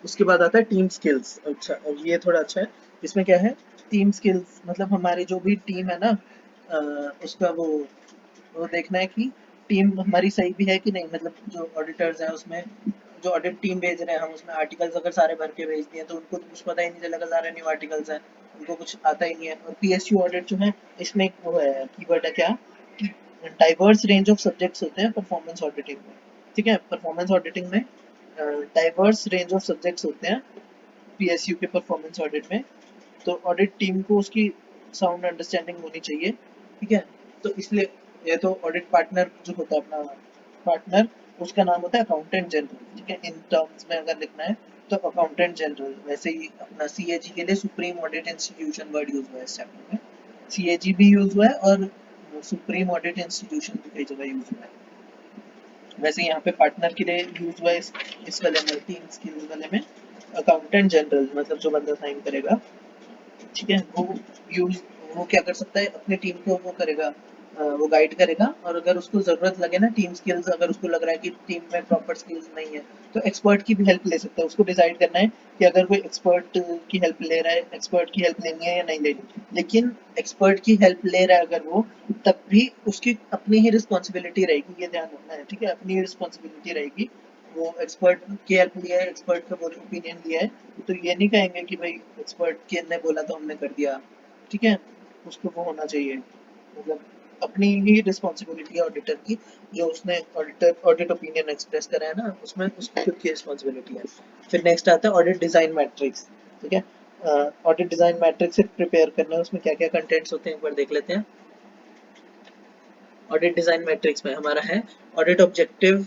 उसके बाद आता है टीम स्किल्स। अच्छा, और ये थोड़ा अच्छा है, इसमें क्या है, टीम स्किल्स मतलब हमारी जो भी टीम है ना, उसका वो देखना है कि टीम हमारी सही भी है कि नहीं। मतलब जो ऑडिटर्स हैं उसमें, जो ऑडिट टीम भेज रहे हैं हम, उसमें आर्टिकल्स अगर सारे भर के भेज दिए तो उनको तो कुछ पता ही नहीं चलेगा, सारे न्यू आर्टिकल्स हैं, उनको कुछ आता ही नहीं है। और पीएसयू ऑडिट जो है, इसमें एक वो है कीवर्ड है क्या, कि डाइवर्स रेंज ऑफ सब्जेक्ट्स होते हैं परफॉर्मेंस ऑडिटिंग में। ठीक है, परफॉर्मेंस ऑडिटिंग में डाइवर्स रेंज ऑफ सब्जेक्ट्स होते हैं पीएसयू के परफॉर्मेंस ऑडिट में। तो ऑडिट टीम को उसकी साउंड अंडरस्टैंडिंग होनी चाहिए। ठीक है, तो इसलिए ये तो ऑडिट पार्टनर जो होता है अपना पार्टनर, उसका नाम होता है अकाउंटेंट जनरल। ठीक है, इन टर्म्स में अगर लिखना है तो अकाउंटेंट जनरल। वैसे ही अपना सीएजी के लिए supreme audit institution word use हुआ है इस चैप्टर में, सीएजी भी यूज हुआ है और सुप्रीम ऑडिट इंस्टीट्यूशन भी कई जगह यूज हुआ है। वैसे यहाँ पे पार्टनर के लिए यूज हुआ है इस वाले में, टीम स्किल्स वाले में अकाउंटेंट जनरल, मतलब जो बंदा साइन करेगा। ठीक है, यूज वो क्या कर सकता है, अपनी टीम को वो करेगा, वो गाइड करेगा। और अगर उसको जरूरत लगे ना टीम स्किल्स, अगर उसको लग रहा है कि टीम में प्रॉपर स्किल्स नहीं है, तो एक्सपर्ट की भी हेल्प ले सकता है। उसको डिसाइड करना है कि अगर कोई एक्सपर्ट की हेल्प ले रहा है, एक्सपर्ट की हेल्प लेनी है या नहीं लेनी। लेकिन एक्सपर्ट की हेल्प ले रहा है अगर वो, तब भी उसकी अपनी ही रिस्पॉन्सिबिलिटी रहेगी, ये ध्यान रखना है। ठीक है, अपनी ही रिस्पॉन्सिबिलिटी रहेगी। वो एक्सपर्ट की हेल्प लिया है, एक्सपर्ट का ओपिनियन लिया है, तो ये नहीं कहेंगे कि भाई एक्सपर्ट के ने बोला तो हमने कर दिया। ठीक है, उसको वो होना चाहिए, मतलब अपनी ही रिस्पॉन्सिबिलिटी है ऑडिटर की, जो उसने ऑडिट ओपिनियन एक्सप्रेस करा है ना, उसमें उसकी खुद की रिस्पॉन्सिबिलिटी है। फिर नेक्स्ट आता है ऑडिट डिजाइन मैट्रिक्स। ठीक है, ऑडिट डिजाइन मैट्रिक्स प्रिपेयर करना है, उसमें क्या क्या कंटेंट्स होते हैं एक बार देख लेते हैं। ऑडिट डिजाइन मैट्रिक्स में हमारा है ऑडिट ऑब्जेक्टिव,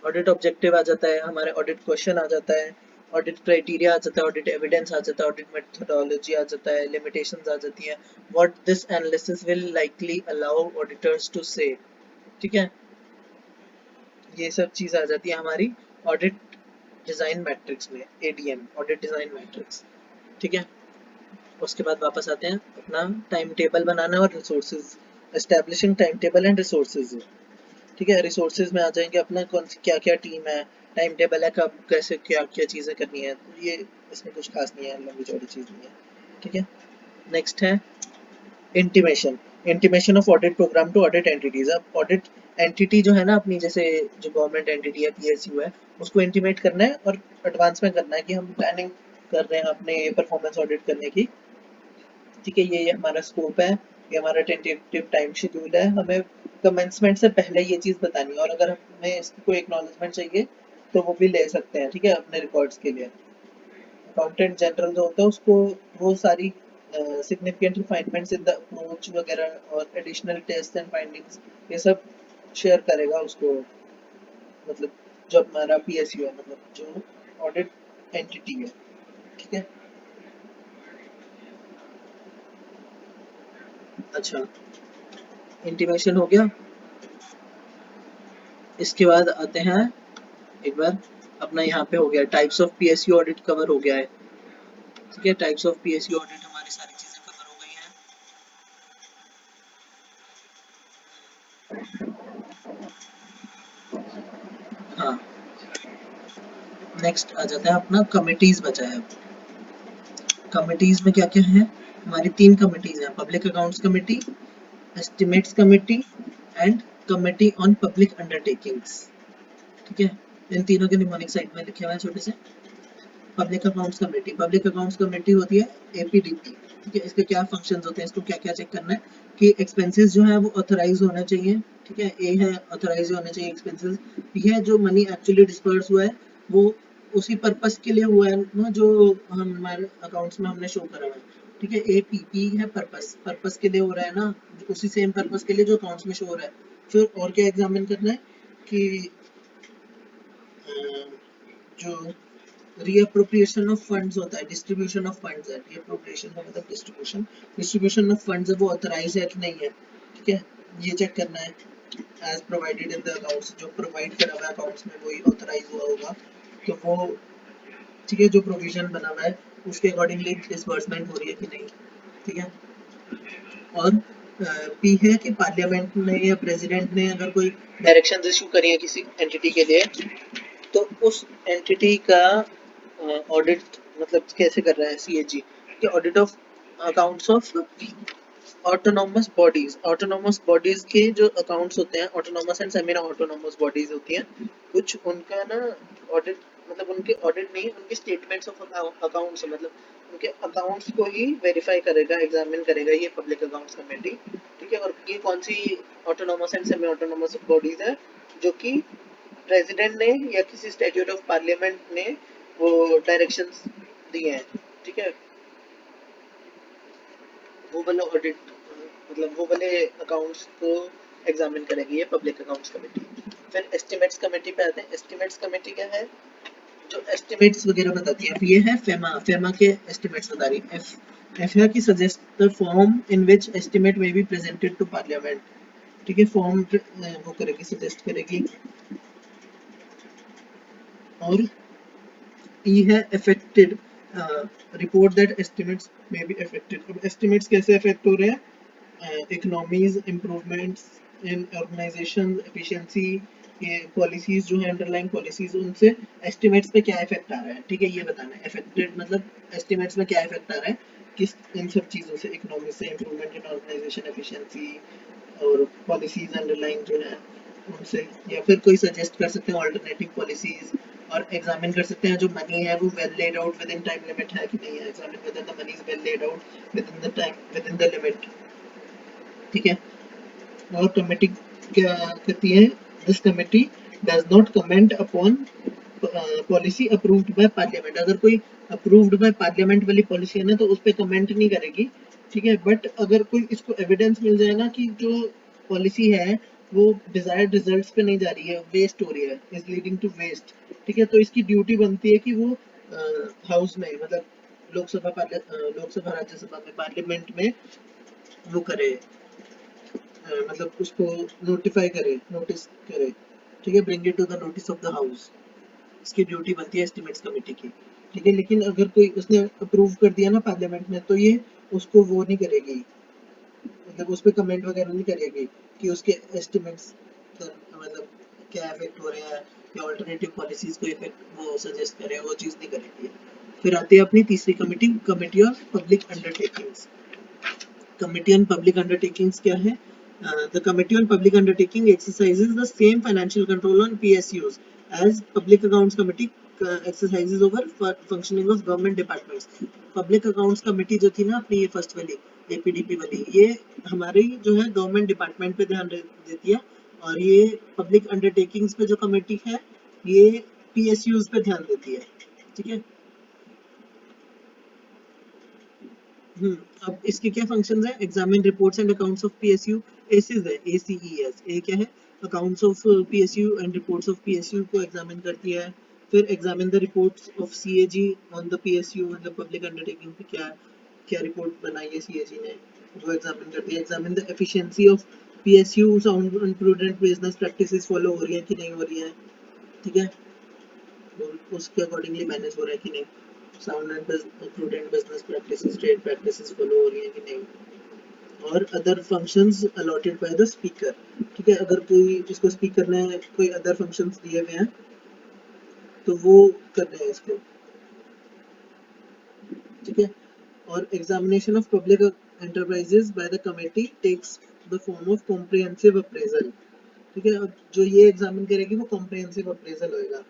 ऑडिट ऑब्जेक्टिव आ जाता है, हमारे ऑडिट क्वेश्चन आ जाता है, ऑडिट क्राइटेरिया आ जाता है, ऑडिट एविडेंस आ जाता है, ऑडिट मेथोडोलॉजी आ जाता है, लिमिटेशंस आ जाती हैं, what this analysis will likely allow auditors to say. ठीक है, ये सब चीज आ जाती है हमारी ऑडिट डिजाइन मैट्रिक्स में, एडीएम ऑडिट डिजाइन मैट्रिक्स। ठीक है, उसके बाद वापस आते हैं अपना टाइम टेबल बनाना और resources, establishing time table and resources. ठीक है, रिसोर्सेज में आ जाएंगे अपना कौन सी क्या क्या टीम है, टाइम टेबल है, कब कैसे क्या क्या चीज़ें करनी है, तो ये इसमें कुछ खास नहीं है, लंबी चौड़ी चीज़ नहीं है। ठीक है, नेक्स्ट है intimation, intimation of audit programme to audit entities. अब ऑडिट एंटिटी जो है ना अपनी, जैसे जो गवर्नमेंट एंटिटी है पीएसयू है, उसको इंटीमेट करना है और एडवांस में करना है कि हम प्लानिंग कर रहे हैं अपने परफॉर्मेंस ऑडिट करने की। ठीक है, ये हमारा स्कोप है, ये हमारा टेंटेटिव टाइम शेड्यूल है, हमें कमेंसमेंट से पहले ये चीज़ बतानी है, और अगर हमें इसकी कोई एक्नॉलेजमेंट चाहिए तो वो भी ले सकते हैं, ठीक है, अपने रिकॉर्ड्स के लिए। अकाउंटेंट जनरल जो होता है उसको वो सारी significant refinements in the approach वगैरह और एडिशनल टेस्ट एंड फाइंडिंग्स ये सब शेयर करेगा उसको, मतलब जो हमारा पीएसयू है, मतलब जो ऑडिट एंटिटी है। ठीक है, अच्छा, इंटीमेशन हो गया। इसके बाद आते हैं एक बार, अपना यहाँ पे हो गया types of PSU audit cover हो गया है। ठीक है, टाइप्स ऑफ पीएसयू ऑडिट हमारी सारी चीजें कवर हो गई हैं। हाँ, नेक्स्ट आ जाता है अपना कमिटीज बचा है। कमिटीज में क्या क्या है, हमारी 3 कमिटीज हैं, public accounts committee, estimates committee and committee on public undertakings. ठीक है, इन तीनों के निमोनिक साइड में लिखे हुए हैं छोटे से। पब्लिक अकाउंट्स कमेटी होती है एपीडीपी। ठीक है, इसके क्या फंक्शंस होते हैं, इसको क्या क्या चेक करना है कि एक्सपेंसेस जो है वो ऑथराइज होना चाहिए। ठीक है, ए है ऑथराइज होने चाहिए एक्सपेंसेस। बी है जो मनी एक्चुअली डिस्पर्स हुआ है वो उसी पर्पस के लिए हुआ है ना जो हम हमारे अकाउंट्स में हमने शो करा हुआ है। ठीक है, ए पी पी है पर्पस, पर्पस के लिए हो रहा है ना, उसी सेम पर्पस के लिए जो अकाउंट्स में शो हो रहा है। फिर और क्या एग्जामिन करना है कि जो रीअप्रोप्रिएशन ऑफ फंड्स होता है, डिस्ट्रीब्यूशन ऑफ फंड्स है, रीअप्रोप्रिएशन का मतलब डिस्ट्रीब्यूशन, डिस्ट्रीब्यूशन ऑफ फंड्स है वो ऑथराइज है कि नहीं है। ठीक है, ये चेक करना है। As provided in the accounts, जो प्रोवाइड करा हुआ है अकाउंट्स में वही ऑथराइज हुआ होगा, तो वो ठीक है, जो प्रोविजन बना हुआ है उसके अकॉर्डिंगली डिसबर्समेंट हो रही है कि नहीं। ठीक है, और पी है कि पार्लियामेंट ने या प्रेसिडेंट ने अगर कोई डायरेक्शंस इशू करी है किसी एंटिटी के लिए तो उस एंटिटी का ऑडिट मतलब कैसे कर रहा है सीएजी, कि audit of accounts of autonomous bodies. Autonomous bodies के जो अकाउंट्स होते हैं, autonomous and semi autonomous bodies होती हैं कुछ, उनका ना ऑडिट, मतलब उनके ऑडिट नहीं, उनके स्टेटमेंट्स ऑफ अकाउंट्स, मतलब उनके अकाउंट्स को ही वेरीफाई करेगा, एग्जामिन करेगा ये पब्लिक अकाउंट्स कमेटी। ठीक है, और ये कौन सी autonomous and semi autonomous bodies है, जो कि प्रेसिडेंट ने या किसी स्टैट्यूट ऑफ पार्लियामेंट ने वो डायरेक्शंस दिए हैं। ठीक है, वो वाला ऑडिट, मतलब वो वाले अकाउंट्स को एग्जामिन करेगी ये पब्लिक अकाउंट्स कमेटी। फिर एस्टिमेट्स कमेटी पे आते हैं। एस्टिमेट्स कमेटी क्या है, जो एस्टिमेट्स वगैरह बताती है। अब ये है फेमा, फेमा के एस्टिमेट्स बता रही है। एफ है कि suggest the form in which estimate में बी प्रेजेंटेड टू पार्लियामेंट। ठीक है, फॉर्म वो करेगी, सजेस्ट करेगी। और ई है अफेक्टेड, रिपोर्ट दैट एस्टिमेट्स में बी अफेक्टेड। अब एस्टिमेट्स कैसे अफेक्ट हो रहे हैं, इकोनॉमीज, इम्प्रूवमेंट्स इन ऑर्गेनाइजेशन एफिशिएंसी, ये पॉलिसीज जो है अंडरलाइन पॉलिसीज, उनसे एस्टिमेट्स पे क्या इफेक्ट आ रहा है। ठीक है, ये बताना है अफेक्टेड मतलब एस्टिमेट्स में क्या इफेक्ट आ रहा है, किस इन सब चीज़ों से, इकोनॉमी से, इम्प्रूवमेंट इन ऑर्गेनाइजेशन एफिशिएंसी और पॉलिसीज अंडरलाइन जो है उनसे। या फिर कोई सजेस्ट कर सकते हैं ऑल्टरनेटिव पॉलिसीज, और एग्जामिन कर सकते हैं जो मनी है वो well laid out with in time limit है कि नहीं है, examine whether the money is well laid out with in the time, with in the limit. ठीक है, और कमेटी क्या कहती है, this committee does not comment upon policy approved by parliament. अगर कोई अप्रूव्ड बाय पार्लियामेंट वाली पॉलिसी है ना तो उस पर कमेंट नहीं करेगी। ठीक है, बट अगर कोई इसको एविडेंस मिल जाए ना कि जो पॉलिसी है वो डिजायर्ड रिजल्ट्स पे नहीं जा रही है, वेस्ट हो रही है, इज लीडिंग टू वेस्ट। ठीक है, तो इसकी ड्यूटी बनती है कि वो हाउस में, मतलब लोकसभा राज्यसभा में, पार्लियामेंट में वो करे, मतलब उसको नोटिफाई करे, नोटिस करे। ठीक है, bring it to the notice of the house, इसकी ड्यूटी बनती है एस्टिमेट्स कमेटी की। ठीक है, लेकिन अगर कोई उसने अप्रूव कर दिया ना पार्लियामेंट में तो ये उसको वो नहीं करेगी, मतलब उस पर कमेंट वगैरह नहीं करेगी कि उसके एस्टिमेट्स मतलब क्या इफेक्ट हो रहे हैं या ऑल्टरनेटिव पॉलिसीज को इफेक्ट वो सजेस्ट करे, वो चीज़ नहीं करेगी। फिर आती है अपनी तीसरी committee, committee of public undertakings. Committee on public undertakings क्या है, The Committee on Public Undertaking exercises the same financial control on PSUs as Public Accounts Committee exercises over functioning of government departments. Public Accounts Committee जो थी ना अपनी ये first वाली APDP वाली, ये हमारी जो है गवर्नमेंट डिपार्टमेंट पे ध्यान देती है, और ये पब्लिक अंडरटेकिंग्स पे जो कमेटी है ये PSUs पे ध्यान देती है, ठीक है। अब इसके क्या फंक्शंस हैं? Examine reports and accounts of PSU, ACES है, ACES, ए क्या है? Accounts of PSU and reports of PSU को एग्जामिन करती है। फिर examine the reports of CAG on the PSU, मतलब पब्लिक अंडरटेकिंग पे क्या क्या रिपोर्ट बनाई है सीएजी ने, वो एग्जामिन करती है। Examine the efficiency of PSU, sound and prudent business practices follow हो रही है कि नहीं हो रही है, ठीक है, उसके अकॉर्डिंगली मैनेज हो रहा है कि नहीं, sound and prudent business practices, trade practices follow हो रही है कि नहीं। और other functions allotted by the speaker, ठीक है, अगर कोई जिसको स्पीकर ने कोई अदर फंक्शंस दिए हुए हैं तो वो करने हैं इसको, ठीक है। और examination of public enterprises by the committee takes the form of comprehensive appraisal, ठीक है। अब जो ये एग्जामिन करेगी वो कॉम्प्रिहेंसिव अप्रेजल होएगा।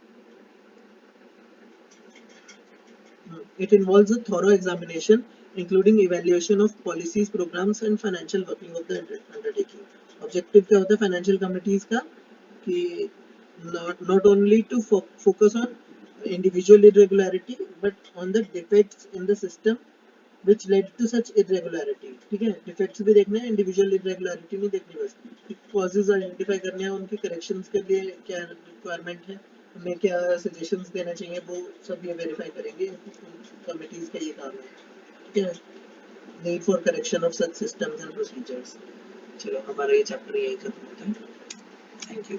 It involves a thorough examination, including evaluation of policies, programs, and financial working of the undertaking. Objective क्या होता है financial committees का? कि not only to focus on individual irregularity, but on the defects in the system which led to such irregularity, ठीक है। Defects भी देखने हैं, इंडिविजुअल इरेगुलरिटी नहीं देखनी, बस कॉजेज आइडेंटिफाई करने हैं, उनके करेक्शंस के लिए क्या रिक्वायरमेंट है, हमें क्या सजेशंस देना चाहिए, वो सब ये वेरीफाई करेंगे, कमिटीज का ये काम है, ठीक है। Need for correction of such systems and procedures. चलो हमारा ये चैप्टर यही खत्म होता है। Thank you.